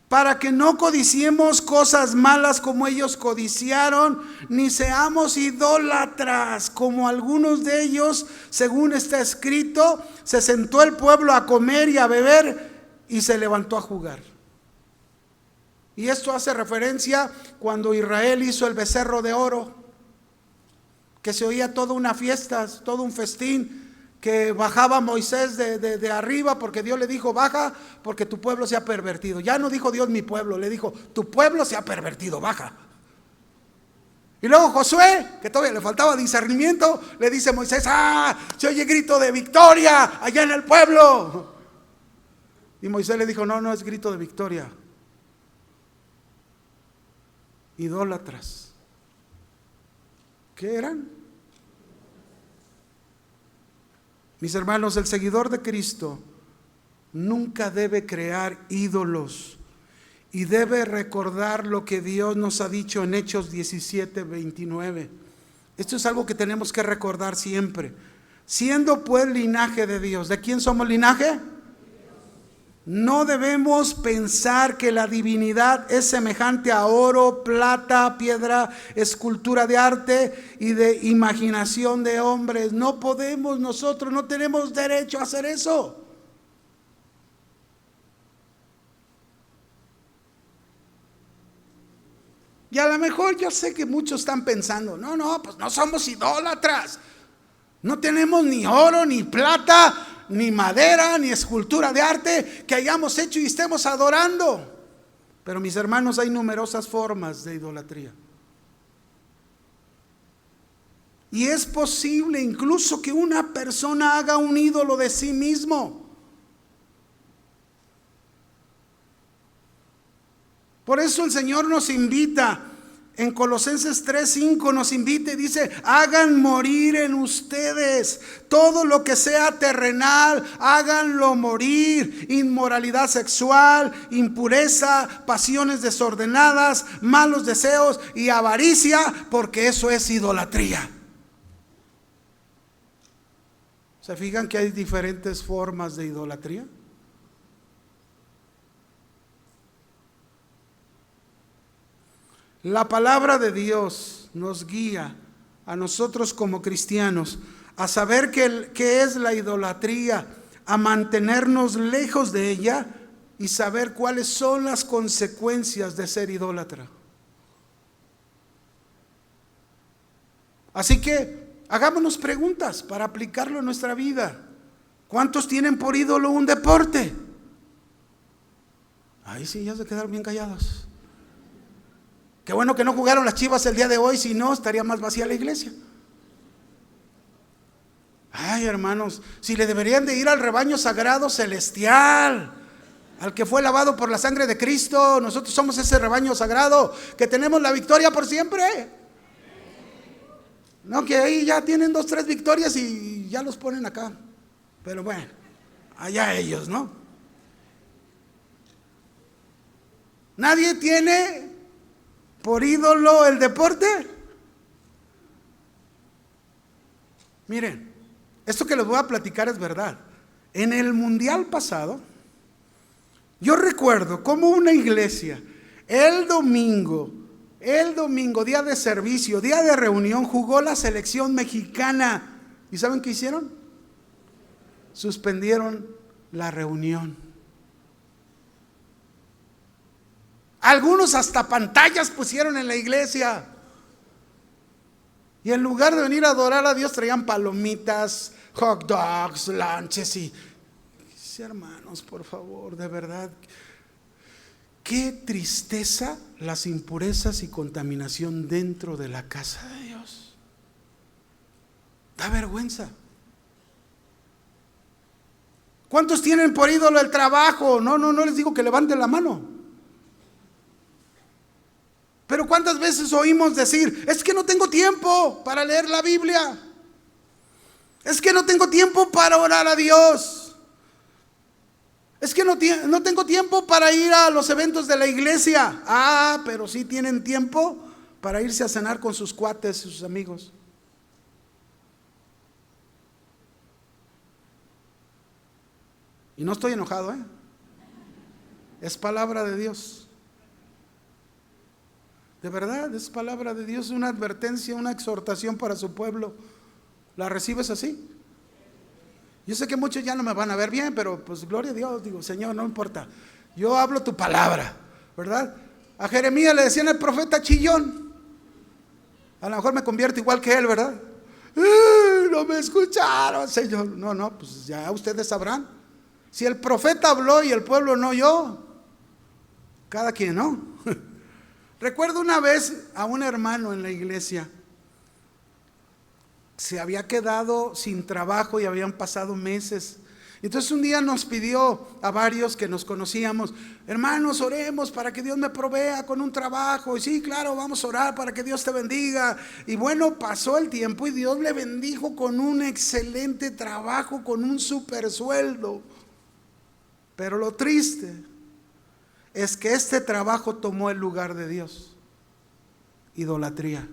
Para que no codiciemos cosas malas como ellos codiciaron, ni seamos idólatras como algunos de ellos. Según está escrito, se sentó el pueblo a comer y a beber y se levantó a jugar. Y esto hace referencia cuando Israel hizo el becerro de oro, que se oía toda una fiesta, todo un festín, que bajaba Moisés de arriba porque Dios le dijo: baja porque tu pueblo se ha pervertido. Ya no dijo Dios mi pueblo, le dijo: tu pueblo se ha pervertido, baja. Y luego Josué, que todavía le faltaba discernimiento, le dice a Moisés: se oye grito de victoria allá en el pueblo. Y Moisés le dijo: no es grito de victoria. Idólatras. ¿Qué eran? Mis hermanos, el seguidor de Cristo nunca debe crear ídolos y debe recordar lo que Dios nos ha dicho en Hechos 17:29. Esto es algo que tenemos que recordar siempre. Siendo pues linaje de Dios, ¿de quién somos linaje? No debemos pensar que la divinidad es semejante a oro, plata, piedra, escultura de arte y de imaginación de hombres. No podemos, nosotros no tenemos derecho a hacer eso. Y a lo mejor yo sé que muchos están pensando: no, pues no somos idólatras. No tenemos ni oro, ni plata, ni madera, ni escultura de arte que hayamos hecho y estemos adorando. Pero mis hermanos, hay numerosas formas de idolatría. Y es posible incluso que una persona haga un ídolo de sí mismo. Por eso el Señor nos invita, en Colosenses 3:5 nos invita y dice: hagan morir en ustedes todo lo que sea terrenal, háganlo morir: inmoralidad sexual, impureza, pasiones desordenadas, malos deseos y avaricia, porque eso es idolatría. ¿Se fijan que hay diferentes formas de idolatría? La palabra de Dios nos guía a nosotros como cristianos a saber qué es la idolatría, a mantenernos lejos de ella y saber cuáles son las consecuencias de ser idólatra. Así que hagámonos preguntas para aplicarlo en nuestra vida. ¿Cuántos tienen por ídolo un deporte? Ahí sí, ya se quedaron bien callados. Qué bueno que no jugaron las Chivas el día de hoy, si no estaría más vacía la iglesia. Ay, hermanos, si le deberían de ir al rebaño sagrado celestial, al que fue lavado por la sangre de Cristo. Nosotros somos ese rebaño sagrado que tenemos la victoria por siempre. No, que ahí ya tienen 2, 3 victorias y ya los ponen acá. Pero bueno, allá ellos, ¿no? Nadie tiene por ídolo el deporte. Miren, esto que les voy a platicar es verdad. En el mundial pasado, yo recuerdo cómo una iglesia el domingo, día de servicio, día de reunión, jugó la selección mexicana. ¿Y saben qué hicieron? Suspendieron la reunión. Algunos hasta pantallas pusieron en la iglesia. Y en lugar de venir a adorar a Dios, traían palomitas, hot dogs, lunches y hermanos, por favor, de verdad, qué tristeza las impurezas y contaminación dentro de la casa de Dios. Da vergüenza. ¿Cuántos tienen por ídolo el trabajo? No les digo que levanten la mano. Pero ¿cuántas veces oímos decir: es que no tengo tiempo para leer la Biblia? Es que no tengo tiempo para orar a Dios. Es que no tengo tiempo para ir a los eventos de la iglesia. Pero sí tienen tiempo para irse a cenar con sus cuates, sus amigos. Y no estoy enojado, es palabra de Dios. De verdad, es palabra de Dios, una advertencia, una exhortación para su pueblo. ¿La recibes así? Yo sé que muchos ya no me van a ver bien, pero pues gloria a Dios, digo: Señor, no importa, yo hablo tu palabra, ¿verdad? A Jeremías le decían el profeta chillón. A lo mejor me convierto igual que él, ¿verdad? no me escucharon, Señor. No, pues ya ustedes sabrán. Si el profeta habló y el pueblo no oyó, cada quien, ¿no? Recuerdo una vez a un hermano en la iglesia. Se había quedado sin trabajo y habían pasado meses. Entonces un día nos pidió a varios que nos conocíamos: hermanos, oremos para que Dios me provea con un trabajo. Y sí, claro, vamos a orar para que Dios te bendiga. Y bueno, pasó el tiempo y Dios le bendijo con un excelente trabajo, con un super sueldo. Pero lo triste es que este trabajo tomó el lugar de Dios: idolatría.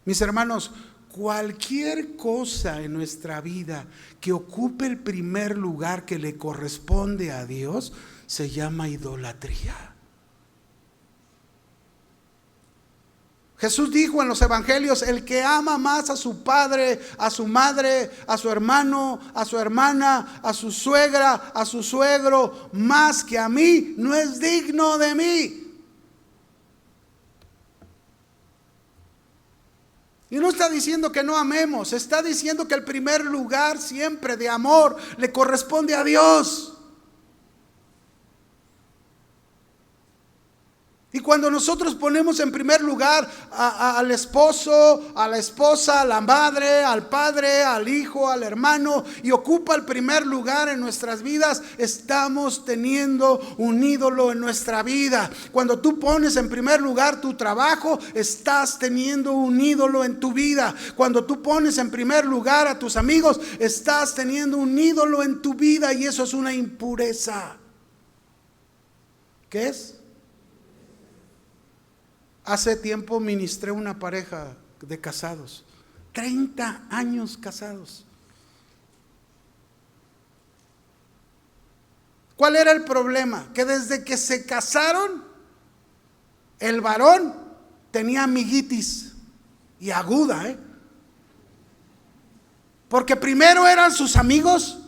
Mis hermanos, cualquier cosa en nuestra vida que ocupe el primer lugar que le corresponde a Dios se llama idolatría. Jesús dijo en los evangelios: el que ama más a su padre, a su madre, a su hermano, a su hermana, a su suegra, a su suegro, más que a mí, no es digno de mí. Y no está diciendo que no amemos, está diciendo que el primer lugar siempre de amor le corresponde a Dios. Y cuando nosotros ponemos en primer lugar al esposo, a la esposa, a la madre, al padre, al hijo, al hermano, y ocupa el primer lugar en nuestras vidas, estamos teniendo un ídolo en nuestra vida. Cuando tú pones en primer lugar tu trabajo, estás teniendo un ídolo en tu vida. Cuando tú pones en primer lugar a tus amigos, estás teniendo un ídolo en tu vida, y eso es una impureza. ¿Qué es? Hace tiempo ministré una pareja de casados, 30 años casados. ¿Cuál era el problema? Que desde que se casaron, el varón tenía amiguitis, y aguda, porque primero eran sus amigos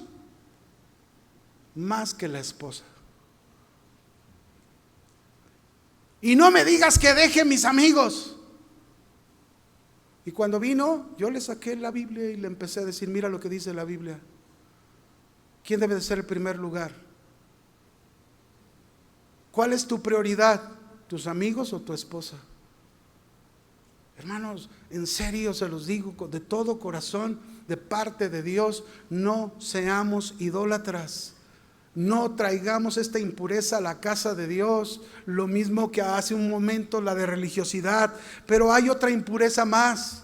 más que la esposa. Y no me digas que deje mis amigos. Y cuando vino, yo le saqué la Biblia y le empecé a decir: mira lo que dice la Biblia. ¿Quién debe de ser el primer lugar? ¿Cuál es tu prioridad? ¿Tus amigos o tu esposa? Hermanos, en serio se los digo de todo corazón, de parte de Dios, no seamos idólatras. No traigamos esta impureza a la casa de Dios. Lo mismo que hace un momento la de religiosidad. Pero hay otra impureza más.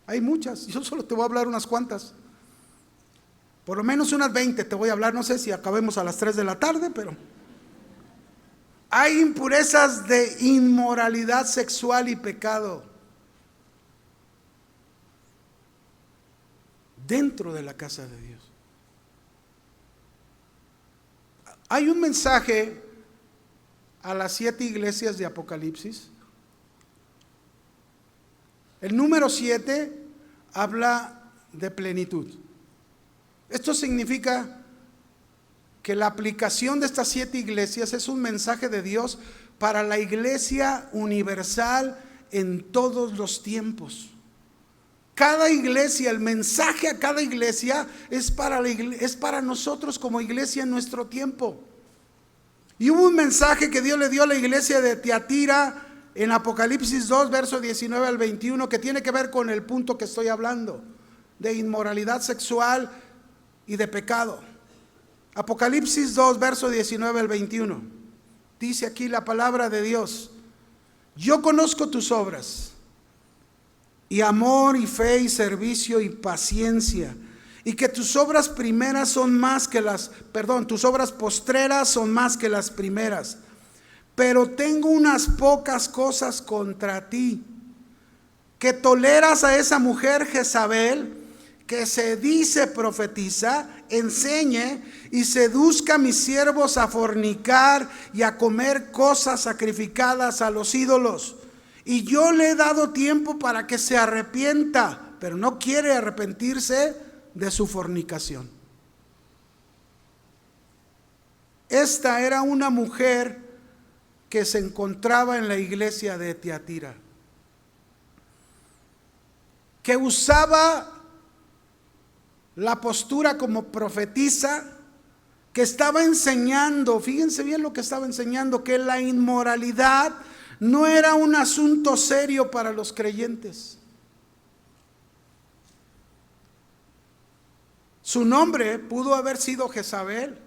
Hay muchas. Yo solo te voy a hablar unas cuantas. Por lo menos unas 20 te voy a hablar. No sé si acabemos a las 3 de la tarde, pero hay impurezas de inmoralidad sexual y pecado dentro de la casa de Dios. Hay un mensaje a las 7 iglesias de Apocalipsis. El número 7 habla de plenitud. Esto significa que la aplicación de estas 7 iglesias es un mensaje de Dios para la iglesia universal en todos los tiempos. Cada iglesia, el mensaje a cada iglesia es para nosotros como iglesia en nuestro tiempo. Y hubo un mensaje que Dios le dio a la iglesia de Tiatira en Apocalipsis 2, verso 19 al 21, que tiene que ver con el punto que estoy hablando, de inmoralidad sexual y de pecado. Apocalipsis 2, verso 19 al 21. Dice aquí la palabra de Dios: yo conozco tus obras, y amor, y fe, y servicio, y paciencia, y que tus obras primeras son más que tus obras postreras son más que las primeras. Pero tengo unas pocas cosas contra ti, que toleras a esa mujer Jezabel, que se dice profetiza, enseñe y seduzca a mis siervos a fornicar y a comer cosas sacrificadas a los ídolos. Y yo le he dado tiempo para que se arrepienta, pero no quiere arrepentirse de su fornicación. Esta era una mujer que se encontraba en la iglesia de Tiatira. que usaba la postura como profetisa, que estaba enseñando, fíjense bien lo que estaba enseñando, que la inmoralidad no era un asunto serio para los creyentes. Su nombre pudo haber sido Jezabel,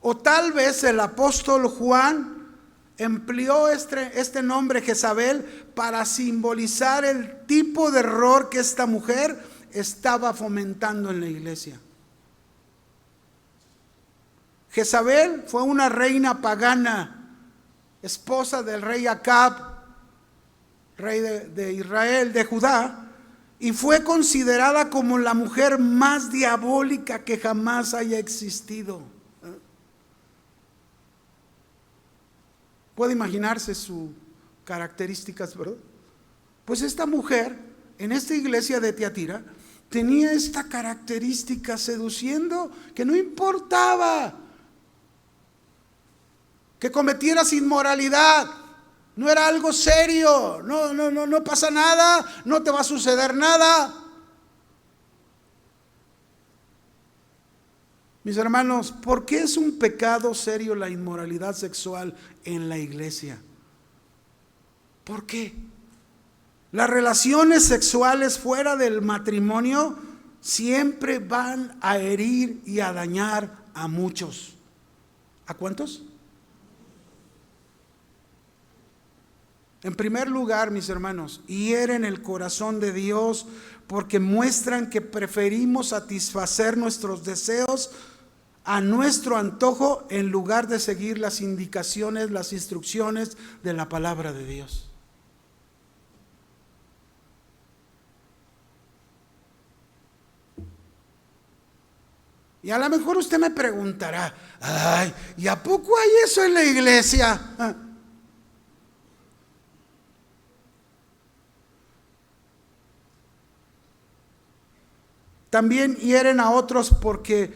o tal vez el apóstol Juan empleó este nombre Jezabel para simbolizar el tipo de error que esta mujer estaba fomentando en la iglesia. Jezabel fue una reina pagana, esposa del rey Acab, rey de Israel, de Judá, y fue considerada como la mujer más diabólica que jamás haya existido. Puede imaginarse sus características, ¿verdad? Pues esta mujer en esta iglesia de Tiatira tenía esta característica, seduciendo, que no importaba que cometieras inmoralidad, no era algo serio, no pasa nada, no te va a suceder nada. Mis hermanos, ¿por qué es un pecado serio la inmoralidad sexual en la iglesia? ¿Por qué? Las relaciones sexuales fuera del matrimonio siempre van a herir y a dañar a muchos. ¿A cuántos? En primer lugar, mis hermanos, hieren el corazón de Dios porque muestran que preferimos satisfacer nuestros deseos a nuestro antojo en lugar de seguir las indicaciones, las instrucciones de la palabra de Dios. Y a lo mejor usted me preguntará, ay, ¿y a poco hay eso en la iglesia? También hieren a otros porque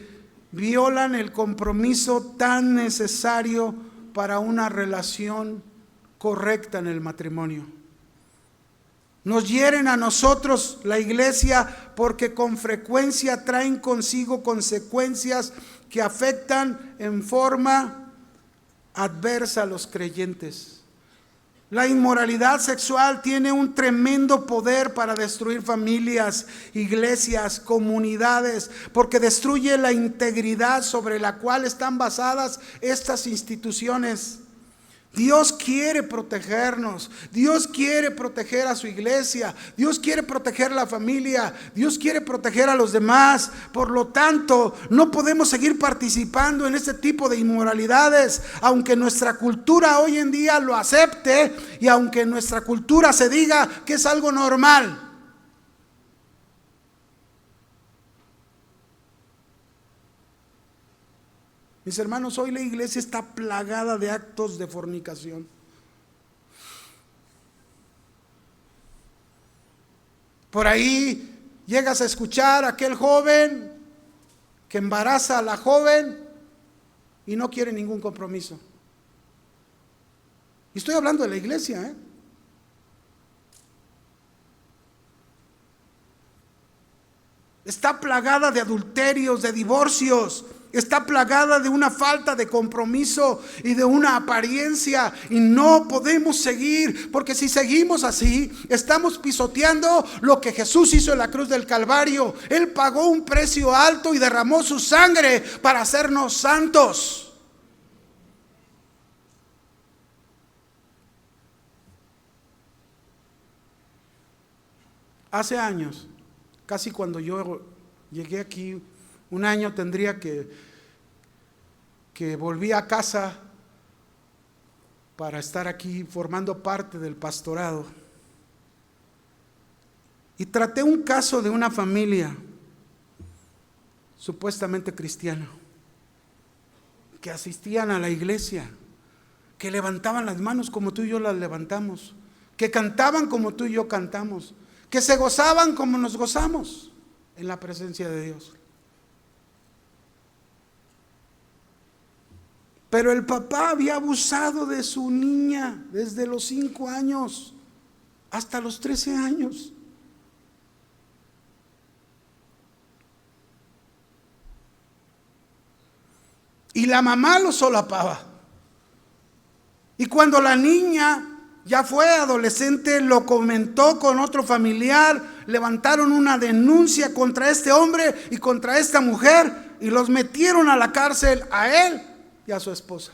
violan el compromiso tan necesario para una relación correcta en el matrimonio. Nos hieren a nosotros, la iglesia, porque con frecuencia traen consigo consecuencias que afectan en forma adversa a los creyentes. La inmoralidad sexual tiene un tremendo poder para destruir familias, iglesias, comunidades, porque destruye la integridad sobre la cual están basadas estas instituciones. Dios quiere protegernos, Dios quiere proteger a su iglesia, Dios quiere proteger a la familia, Dios quiere proteger a los demás. Por lo tanto, no podemos seguir participando en este tipo de inmoralidades, aunque nuestra cultura hoy en día lo acepte y aunque en nuestra cultura se diga que es algo normal. Mis hermanos, hoy la iglesia está plagada de actos de fornicación. Por ahí llegas a escuchar a aquel joven que embaraza a la joven y no quiere ningún compromiso. Y estoy hablando de la iglesia, Está plagada de adulterios, de divorcios. Está plagada de una falta de compromiso y de una apariencia, y no podemos seguir, porque si seguimos así, estamos pisoteando lo que Jesús hizo en la cruz del Calvario. Él pagó un precio alto y derramó su sangre para hacernos santos. Hace años, casi cuando yo llegué aquí, un año tendría que volví a casa para estar aquí formando parte del pastorado. Y traté un caso de una familia supuestamente cristiana, que asistían a la iglesia, que levantaban las manos como tú y yo las levantamos, que cantaban como tú y yo cantamos, que se gozaban como nos gozamos en la presencia de Dios. Pero el papá había abusado de su niña desde los 5 años hasta los 13 años. Y la mamá lo solapaba. Y cuando la niña ya fue adolescente, lo comentó con otro familiar, levantaron una denuncia contra este hombre y contra esta mujer y los metieron a la cárcel, a él y a su esposa.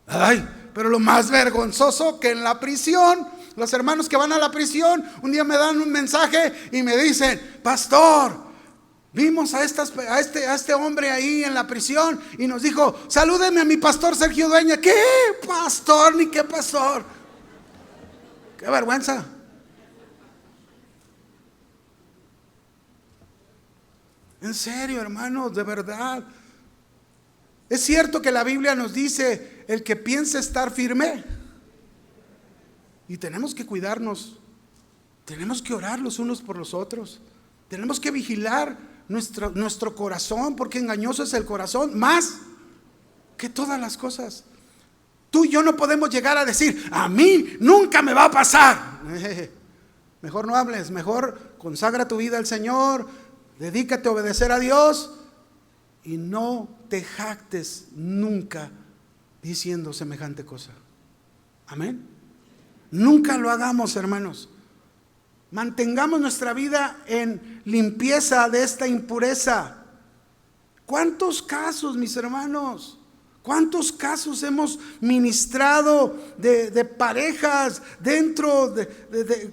Ay, pero lo más vergonzoso que en la prisión, los hermanos que van a la prisión, un día me dan un mensaje y me dicen: pastor, vimos a este hombre ahí en la prisión y nos dijo: salúdeme a mi pastor Sergio Dueña. ¿Qué pastor? Ni qué pastor. Qué vergüenza. En serio, hermanos, de verdad. Es cierto que la Biblia nos dice: el que piense estar firme. Y tenemos que cuidarnos. Tenemos que orar los unos por los otros. Tenemos que vigilar nuestro corazón, porque engañoso es el corazón más que todas las cosas. Tú y yo no podemos llegar a decir: a mí nunca me va a pasar. Mejor no hables, mejor consagra tu vida al Señor, dedícate a obedecer a Dios y no te jactes nunca diciendo semejante cosa. Amén. Nunca lo hagamos, hermanos. Mantengamos nuestra vida en limpieza de esta impureza. ¿Cuántos casos, mis hermanos? ¿Cuántos casos hemos ministrado de parejas dentro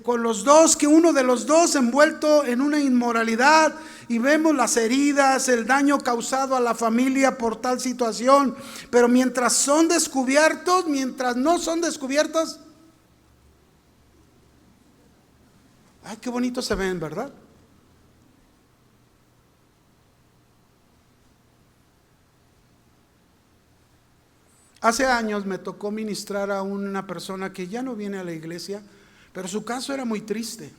con los dos, que uno de los dos envuelto en una inmoralidad, y vemos las heridas, el daño causado a la familia por tal situación? Pero mientras son descubiertos, mientras no son descubiertos, ay, qué bonito se ven, ¿verdad? Hace años me tocó ministrar a una persona que ya no viene a la iglesia, pero su caso era muy triste.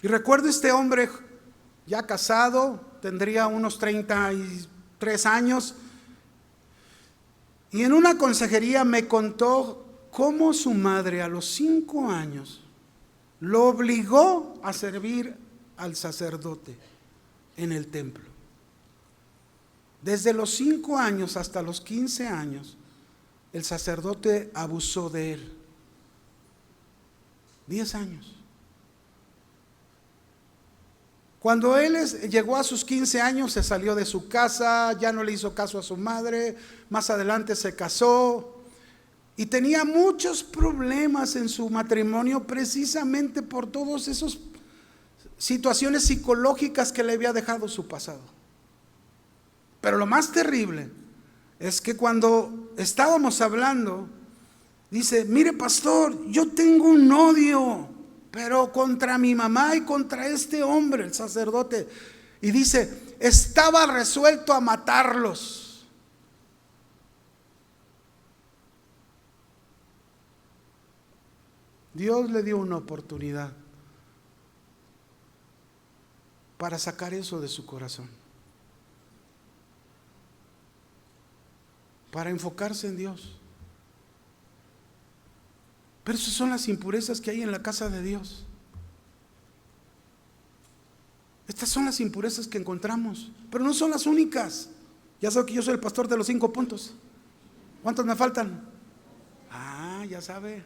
Y recuerdo este hombre ya casado, tendría unos 33 años, y en una consejería me contó cómo su madre a los 5 años lo obligó a servir al sacerdote en el templo. Desde los 5 años hasta los 15 años, el sacerdote abusó de él. 10 años. Cuando él llegó a sus 15 años, se salió de su casa, ya no le hizo caso a su madre, más adelante se casó y tenía muchos problemas en su matrimonio precisamente por todas esas situaciones psicológicas que le había dejado su pasado. Pero lo más terrible es que cuando estábamos hablando, dice: mire, pastor, yo tengo un odio, pero contra mi mamá y contra este hombre, el sacerdote. Y dice: estaba resuelto a matarlos. Dios le dio una oportunidad para sacar eso de su corazón, para enfocarse en Dios. Pero esas son las impurezas que hay en la casa de Dios. Estas son las impurezas que encontramos, pero no son las únicas. Ya sabe que yo soy el pastor de los 5 puntos. ¿Cuántos me faltan? Ya sabe.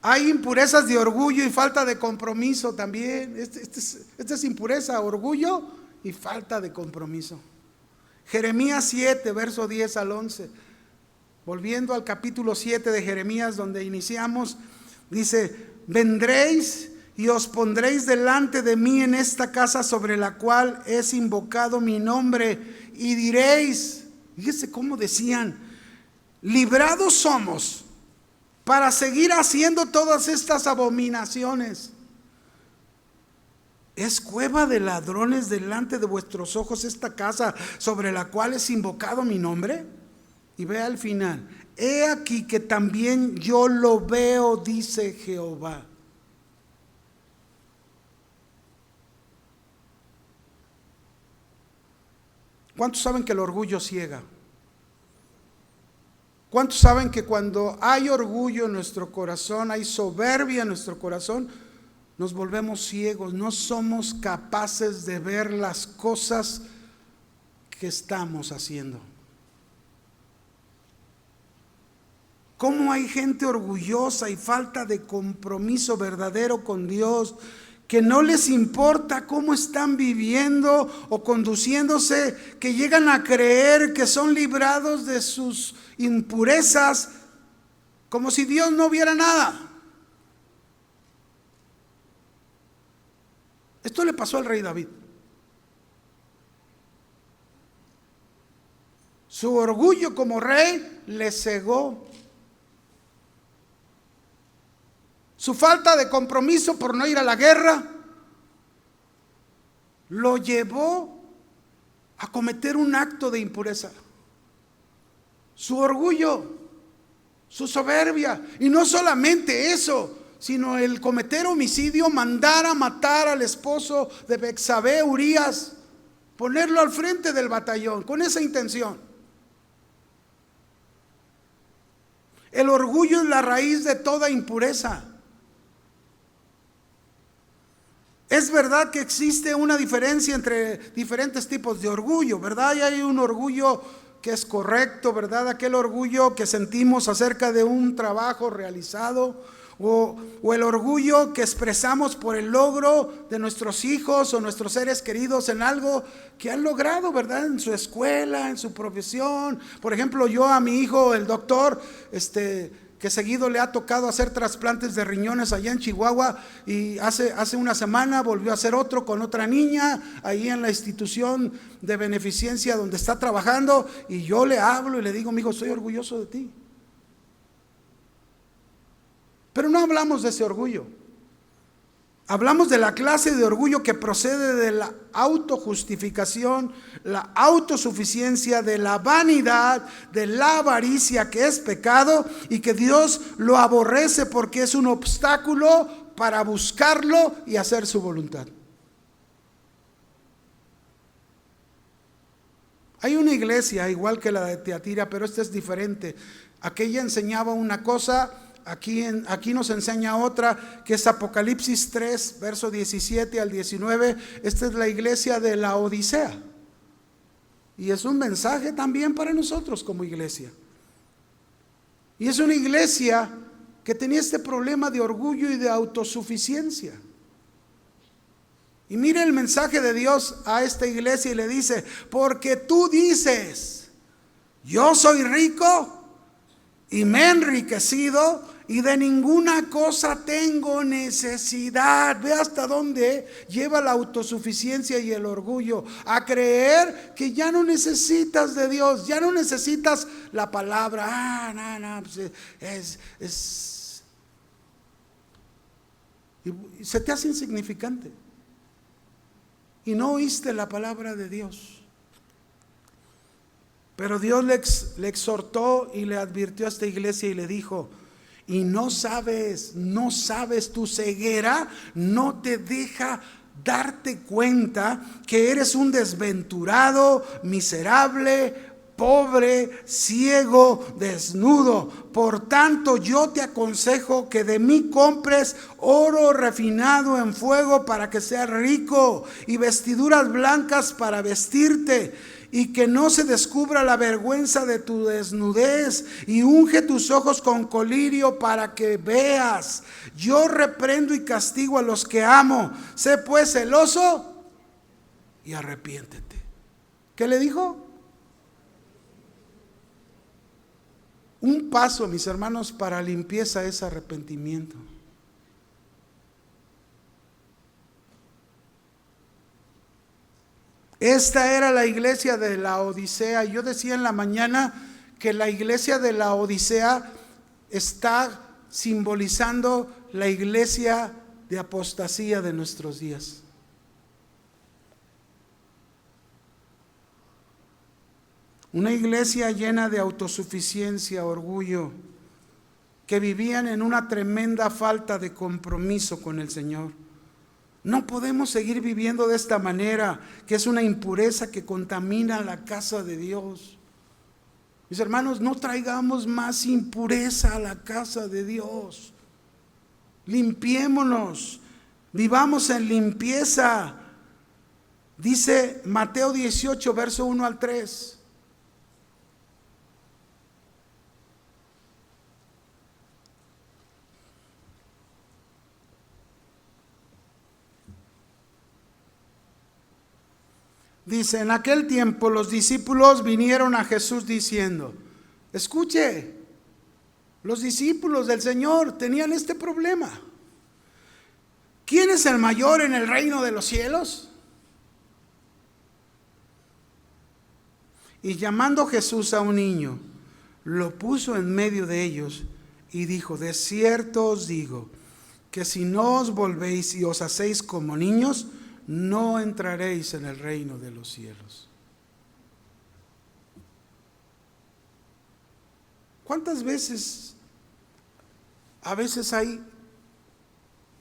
Hay impurezas de orgullo y falta de compromiso también. Esta es impureza, orgullo y falta de compromiso. Jeremías 7, verso 10 al 11. Volviendo al capítulo 7 de Jeremías, donde iniciamos, dice: vendréis y os pondréis delante de mí en esta casa sobre la cual es invocado mi nombre, y diréis, fíjese cómo decían: librados somos para seguir haciendo todas estas abominaciones. ¿Es cueva de ladrones delante de vuestros ojos esta casa sobre la cual es invocado mi nombre? Y vea al final: he aquí que también yo lo veo, dice Jehová. ¿Cuántos saben que el orgullo ciega? ¿Cuántos saben que cuando hay orgullo en nuestro corazón, hay soberbia en nuestro corazón, nos volvemos ciegos, no somos capaces de ver las cosas que estamos haciendo. ¿Cómo hay gente orgullosa y falta de compromiso verdadero con Dios, que no les importa cómo están viviendo o conduciéndose, que llegan a creer que son librados de sus impurezas, como si Dios no viera nada? Esto le pasó al rey David. Su orgullo como rey le cegó. Su falta de compromiso por no ir a la guerra lo llevó a cometer un acto de impureza. Su orgullo, su soberbia, y no solamente eso, sino el cometer homicidio, mandar a matar al esposo de Betsabé, Urías, ponerlo al frente del batallón con esa intención. El orgullo es la raíz de toda impureza. Es verdad que existe una diferencia entre diferentes tipos de orgullo, ¿verdad? Y hay un orgullo que es correcto, ¿verdad? Aquel orgullo que sentimos acerca de un trabajo realizado, o el orgullo que expresamos por el logro de nuestros hijos o nuestros seres queridos en algo que han logrado, ¿verdad? En su escuela, en su profesión. Por ejemplo, yo a mi hijo, el doctor, que seguido le ha tocado hacer trasplantes de riñones allá en Chihuahua, y hace una semana volvió a hacer otro con otra niña ahí en la institución de beneficencia donde está trabajando, y yo le hablo y le digo: mi hijo, estoy orgulloso de ti. Pero no hablamos de ese orgullo. Hablamos de la clase de orgullo que procede de la autojustificación, la autosuficiencia, de la vanidad, de la avaricia, que es pecado y que Dios lo aborrece porque es un obstáculo para buscarlo y hacer su voluntad. Hay una iglesia igual que la de Tiatira, pero esta es diferente. Aquella enseñaba una cosa. Aquí nos enseña otra, que es Apocalipsis 3, verso 17 al 19. Esta es la iglesia de la Odisea. Y es un mensaje también para nosotros como iglesia. Y es una iglesia que tenía este problema de orgullo y de autosuficiencia. Y mire el mensaje de Dios a esta iglesia y le dice: porque tú dices, yo soy rico y me he enriquecido y de ninguna cosa tengo necesidad. Ve hasta dónde lleva la autosuficiencia y el orgullo, a creer que ya no necesitas de Dios, ya no necesitas la palabra. Y se te hace insignificante y no oíste la palabra de Dios. Pero Dios le exhortó y le advirtió a esta iglesia y le dijo: y no sabes tu ceguera, no te deja darte cuenta que eres un desventurado, miserable, pobre, ciego, desnudo. Por tanto, yo te aconsejo que de mí compres oro refinado en fuego para que seas rico, y vestiduras blancas para vestirte, y que no se descubra la vergüenza de tu desnudez, y unge tus ojos con colirio para que veas. Yo reprendo y castigo a los que amo. Sé pues celoso y arrepiéntete. ¿Qué le dijo? Un paso, mis hermanos, para limpieza es arrepentimiento. Esta era la iglesia de la Odisea. Yo decía en la mañana que la iglesia de la Odisea está simbolizando la iglesia de apostasía de nuestros días. Una iglesia llena de autosuficiencia, orgullo, que vivían en una tremenda falta de compromiso con el Señor. No podemos seguir viviendo de esta manera, que es una impureza que contamina la casa de Dios. Mis hermanos, no traigamos más impureza a la casa de Dios. Limpiémonos. Vivamos en limpieza. Dice Mateo 18, verso 1 al 3. Dice, en aquel tiempo los discípulos vinieron a Jesús diciendo, escuche, los discípulos del Señor tenían este problema. ¿Quién es el mayor en el reino de los cielos? Y llamando Jesús a un niño, lo puso en medio de ellos y dijo, de cierto os digo, que si no os volvéis y os hacéis como niños, no entraréis en el reino de los cielos. ¿Cuántas veces, a veces hay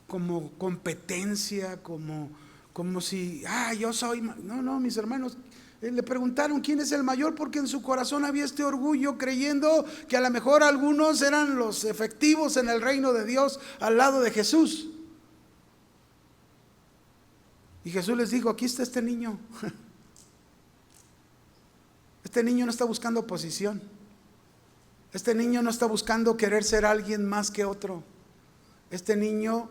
como competencia, como si, yo soy, no, mis hermanos, le preguntaron quién es el mayor porque en su corazón había este orgullo creyendo que a lo mejor algunos eran los efectivos en el reino de Dios al lado de Jesús. Y Jesús les dijo, aquí está este niño. Este niño no está buscando posición. Este niño no está buscando querer ser alguien más que otro. Este niño,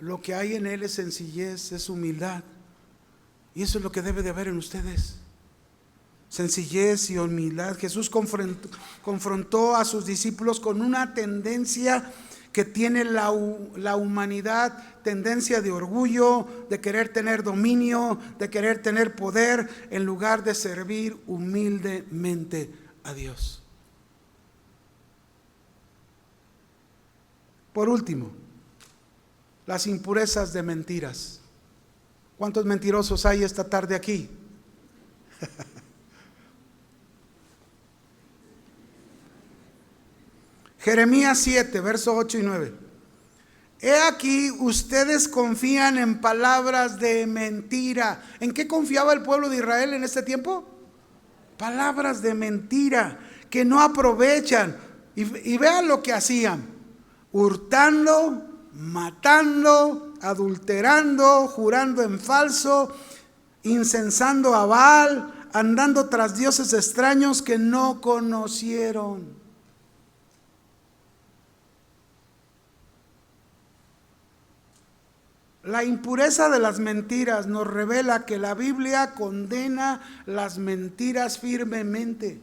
lo que hay en él es sencillez, es humildad. Y eso es lo que debe de haber en ustedes. Sencillez y humildad. Jesús confrontó a sus discípulos con una tendencia que tiene la humanidad, tendencia de orgullo, de querer tener dominio, de querer tener poder, en lugar de servir humildemente a Dios. Por último, las impurezas de mentiras. ¿Cuántos mentirosos hay esta tarde aquí? Jeremías 7, verso 8 y 9. He aquí, ustedes confían en palabras de mentira. ¿En qué confiaba el pueblo de Israel en este tiempo? Palabras de mentira que no aprovechan. Y vean lo que hacían: hurtando, matando, adulterando, jurando en falso, incensando a Baal, andando tras dioses extraños que no conocieron. La impureza de las mentiras nos revela que la Biblia condena las mentiras firmemente.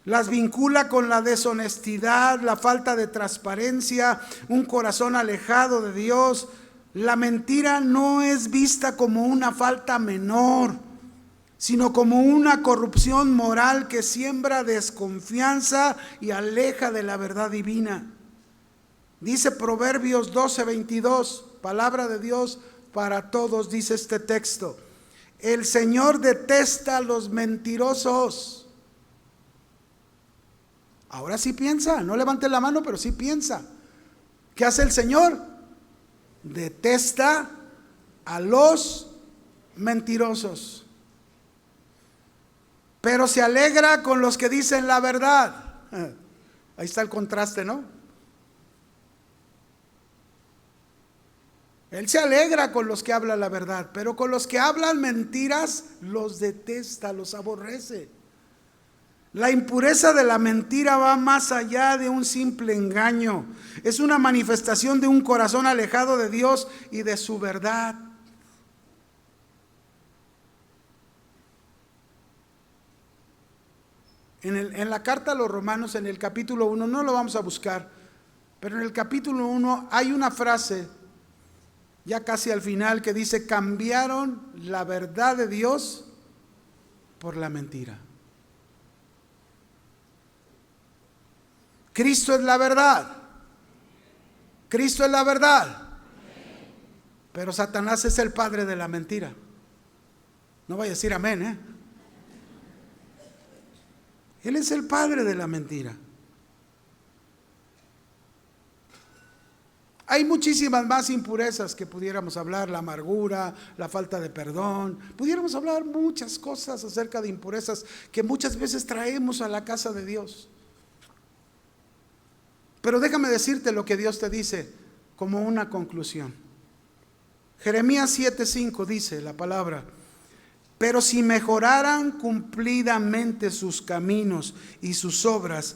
Las vincula con la deshonestidad, la falta de transparencia, un corazón alejado de Dios. La mentira no es vista como una falta menor, sino como una corrupción moral que siembra desconfianza y aleja de la verdad divina. Dice Proverbios 12:22, palabra de Dios para todos, dice este texto: el Señor detesta a los mentirosos. Ahora sí piensa, no levante la mano, pero sí piensa. ¿Qué hace el Señor? Detesta a los mentirosos, pero se alegra con los que dicen la verdad. Ahí está el contraste, ¿no? Él se alegra con los que hablan la verdad, pero con los que hablan mentiras los detesta, los aborrece. La impureza de la mentira va más allá de un simple engaño. Es una manifestación de un corazón alejado de Dios y de su verdad. En la carta a los Romanos, en el capítulo 1, no lo vamos a buscar, pero en el capítulo 1 hay una frase, ya casi al final, que dice: cambiaron la verdad de Dios por la mentira. Cristo es la verdad. Cristo es la verdad. Pero Satanás es el padre de la mentira. No vaya a decir amén, Él es el padre de la mentira. Hay muchísimas más impurezas que pudiéramos hablar: la amargura, la falta de perdón. Pudiéramos hablar muchas cosas acerca de impurezas que muchas veces traemos a la casa de Dios. Pero déjame decirte lo que Dios te dice: como una conclusión. Jeremías 7:5 dice la palabra: pero si mejoraran cumplidamente sus caminos y sus obras,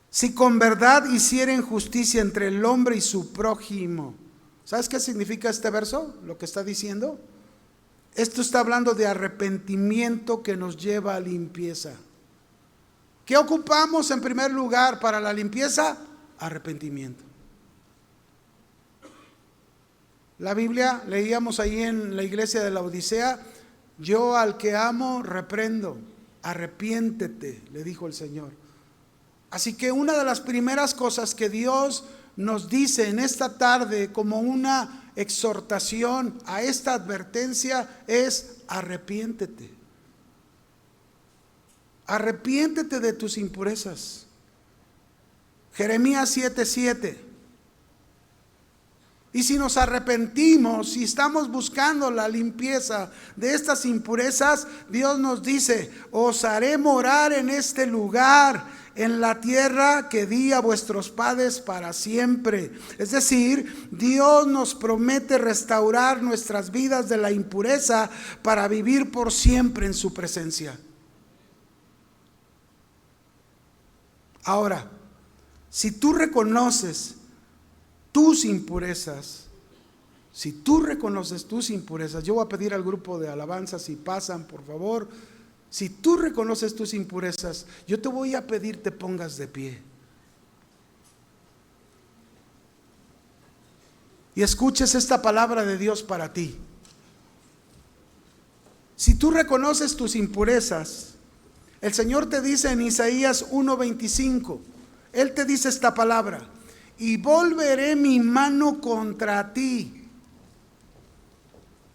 si con verdad hicieren justicia entre el hombre y su prójimo. ¿Sabes qué significa este verso? Lo que está diciendo. Esto está hablando de arrepentimiento que nos lleva a limpieza. ¿Qué ocupamos en primer lugar para la limpieza? Arrepentimiento. La Biblia, leíamos ahí en la iglesia de la Odisea: yo al que amo reprendo, arrepiéntete, le dijo el Señor. Así que una de las primeras cosas que Dios nos dice en esta tarde como una exhortación a esta advertencia es: arrepiéntete. Arrepiéntete de tus impurezas. Jeremías 7:7. Y si nos arrepentimos, si estamos buscando la limpieza de estas impurezas, Dios nos dice: os haré morar en este lugar, en la tierra que di a vuestros padres para siempre. Es decir, Dios nos promete restaurar nuestras vidas de la impureza para vivir por siempre en su presencia. Ahora, si tú reconoces tus impurezas, yo voy a pedir al grupo de alabanza, si pasan por favor, si tú reconoces tus impurezas, yo te voy a pedir te pongas de pie y escuches esta palabra de Dios para ti. Si tú reconoces tus impurezas, el Señor te dice en Isaías 1:25, Él te dice esta palabra: y volveré mi mano contra ti,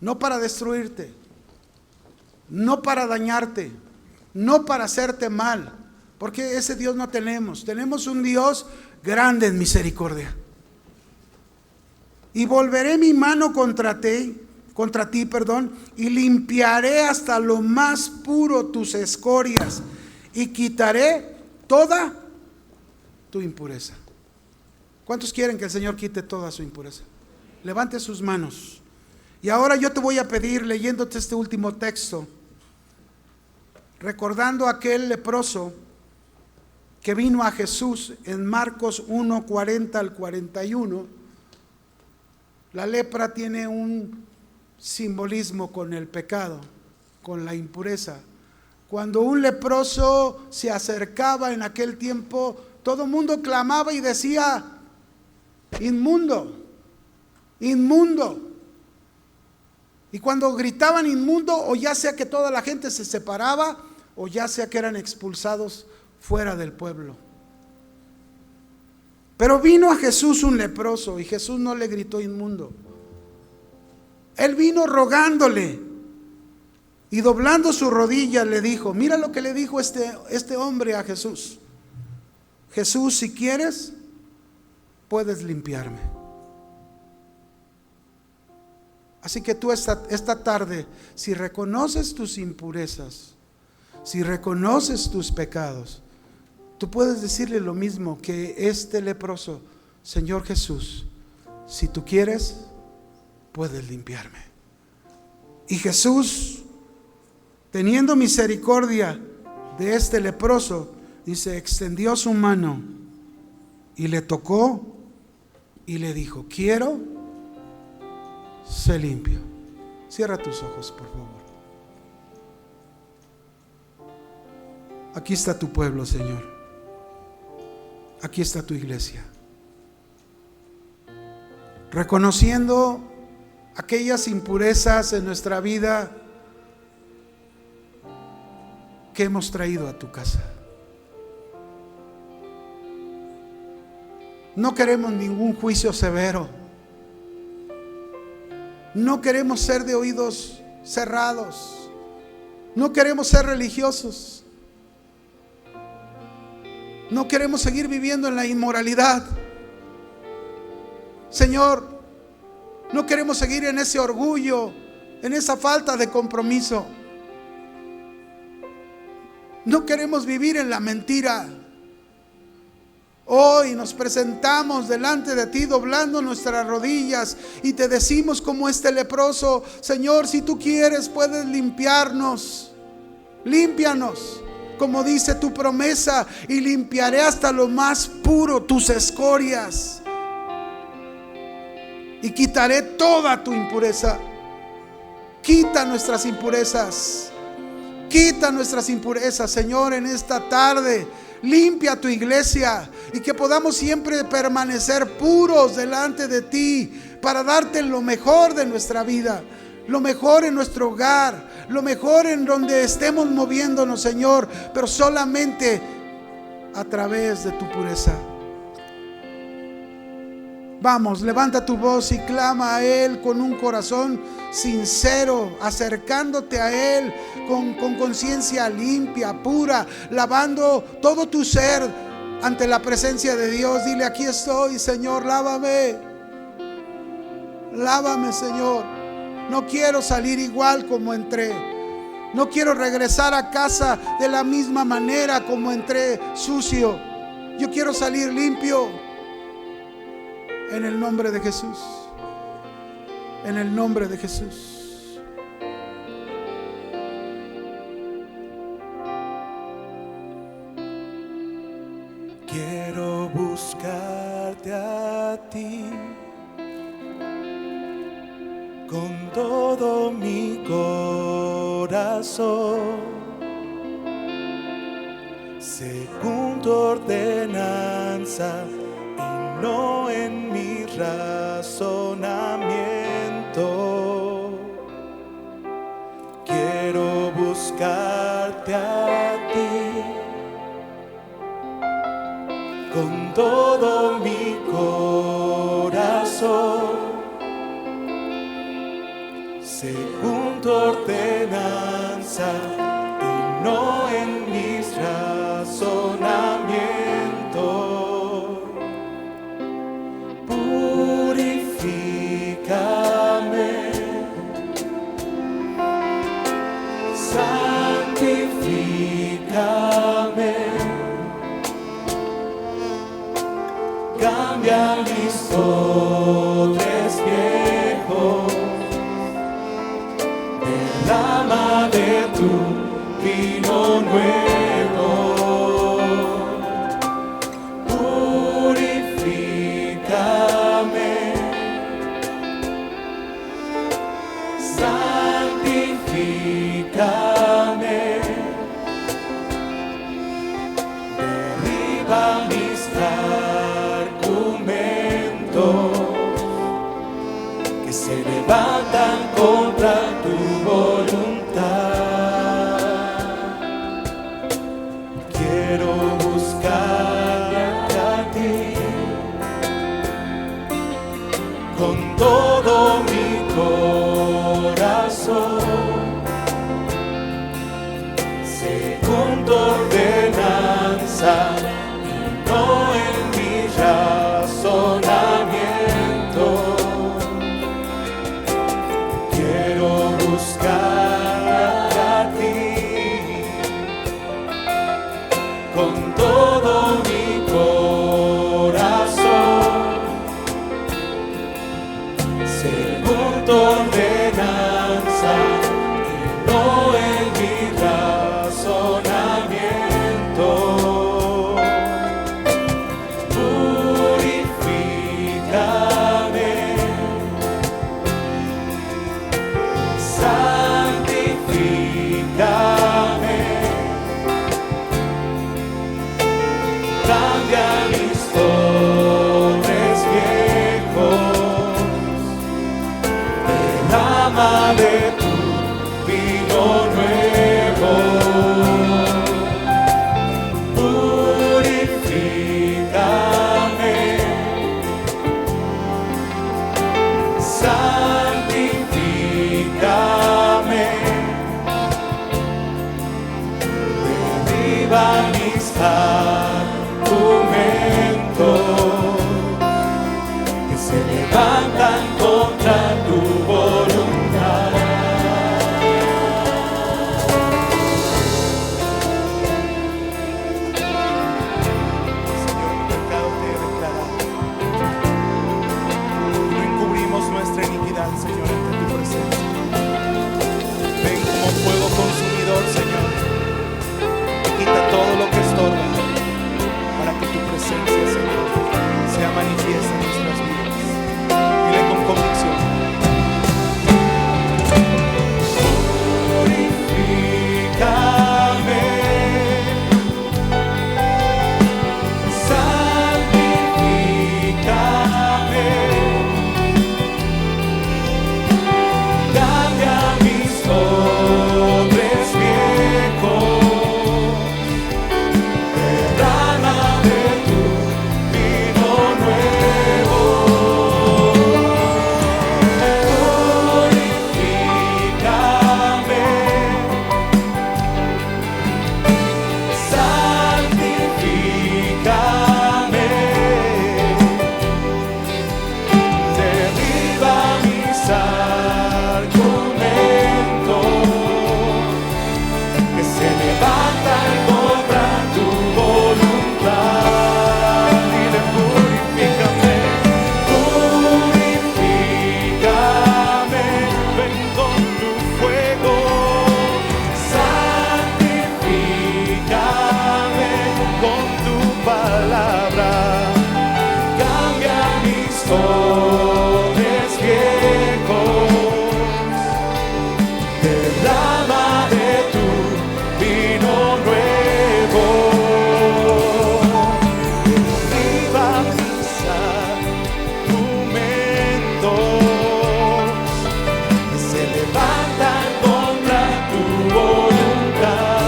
no para destruirte, no para dañarte, no para hacerte mal, porque ese Dios no tenemos. Tenemos un Dios grande en misericordia. Y volveré mi mano contra ti, y limpiaré hasta lo más puro tus escorias, y quitaré toda tu impureza. ¿Cuántos quieren que el Señor quite toda su impureza? Levante sus manos. Y ahora yo te voy a pedir, leyéndote este último texto, recordando aquel leproso que vino a Jesús en Marcos 1:40 al 41. La lepra tiene un simbolismo con el pecado, con la impureza. Cuando un leproso se acercaba en aquel tiempo, todo el mundo clamaba y decía: inmundo, inmundo. Y cuando gritaban inmundo, o ya sea que toda la gente se separaba, o ya sea que eran expulsados fuera del pueblo. Pero vino a Jesús un leproso y Jesús no le gritó inmundo. Él vino rogándole y doblando su rodilla le dijo, mira lo que le dijo este hombre a Jesús: Jesús, si quieres, puedes limpiarme. Así que tú esta tarde, si reconoces tus impurezas, si reconoces tus pecados, tú puedes decirle lo mismo que este leproso: Señor Jesús, si tú quieres, puedes limpiarme. Y Jesús, teniendo misericordia de este leproso, dice, extendió su mano y le tocó y le dijo: quiero, sé limpio. Cierra tus ojos, por favor. Aquí está tu pueblo, Señor. Aquí está tu iglesia, reconociendo aquellas impurezas en nuestra vida que hemos traído a tu casa. No queremos ningún juicio severo. No queremos ser de oídos cerrados. No queremos ser religiosos. No queremos seguir viviendo en la inmoralidad. Señor, no queremos seguir en ese orgullo, en esa falta de compromiso. No queremos vivir en la mentira. Hoy nos presentamos delante de ti doblando nuestras rodillas y te decimos como este leproso: Señor, si tú quieres puedes limpiarnos. Límpianos, como dice tu promesa, y limpiaré hasta lo más puro tus escorias y quitaré toda tu impureza. Quita nuestras impurezas. Quita nuestras impurezas, Señor, en esta tarde. Limpia tu iglesia y que podamos siempre permanecer puros delante de ti para darte lo mejor de nuestra vida, lo mejor en nuestro hogar, lo mejor en donde estemos moviéndonos, Señor, pero solamente a través de tu pureza. Vamos, levanta tu voz y clama a Él con un corazón sincero, acercándote a Él con conciencia limpia, pura, lavando todo tu ser ante la presencia de Dios. Dile: aquí estoy, Señor, lávame. Lávame, Señor. No quiero salir igual como entré. No quiero regresar a casa de la misma manera como entré, sucio. Yo quiero salir limpio. En el nombre de Jesús. En el nombre de Jesús. Quiero buscarte a ti con todo mi corazón, según tu ordenanza y no en mi razonamiento. Quiero buscarte a ti con todo mi corazón, según tu ordenanza y no en mis razonamientos. Purifícame, santifícame, cambia mis odres viejos, derrama de tu vino nuevo. Purifícame, santifícame, derriba mis argumentos que se levantan contra tu voluntad. Quiero buscarte a ti con todo mi corazón, según tu ordenanza y no en mi razonamiento. Quiero buscarte a ti con todo mi corazón, según tu ordenanza y no en mi razonamiento. Purifícame, santifícame, cambia mis odres viejos, derrama de tu vino nuevo. Purifícame, santifícame, derriba mis argumentos que se levantan contra tu voluntad. Señor, mi pecado corazones viejos, derrama de tu vino nuevo. Viva mis argumentos que se levantan contra tu voluntad.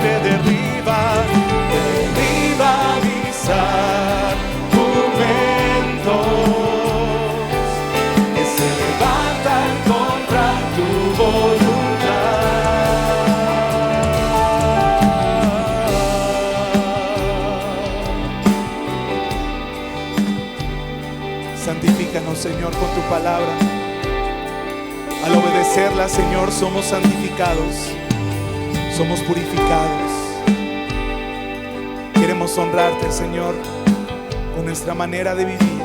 Dile, derriba mis argumentos que se levantan contra tu voluntad. Santifícanos, Señor, con tu palabra. Al obedecerla, Señor, somos santificados, somos purificados. Queremos honrarte, Señor, con nuestra manera de vivir,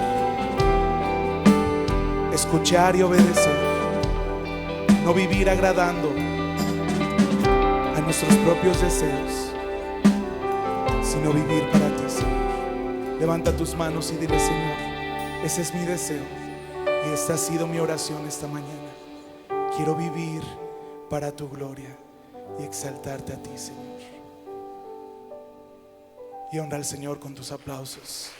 escuchar y obedecer, no vivir agradando a nuestros propios deseos, sino vivir para ti, Señor. Levanta tus manos y dile: Señor, ese es mi deseo y esta ha sido mi oración esta mañana. Quiero vivir para tu gloria y exaltarte a ti, Señor. Y honra al Señor con tus aplausos.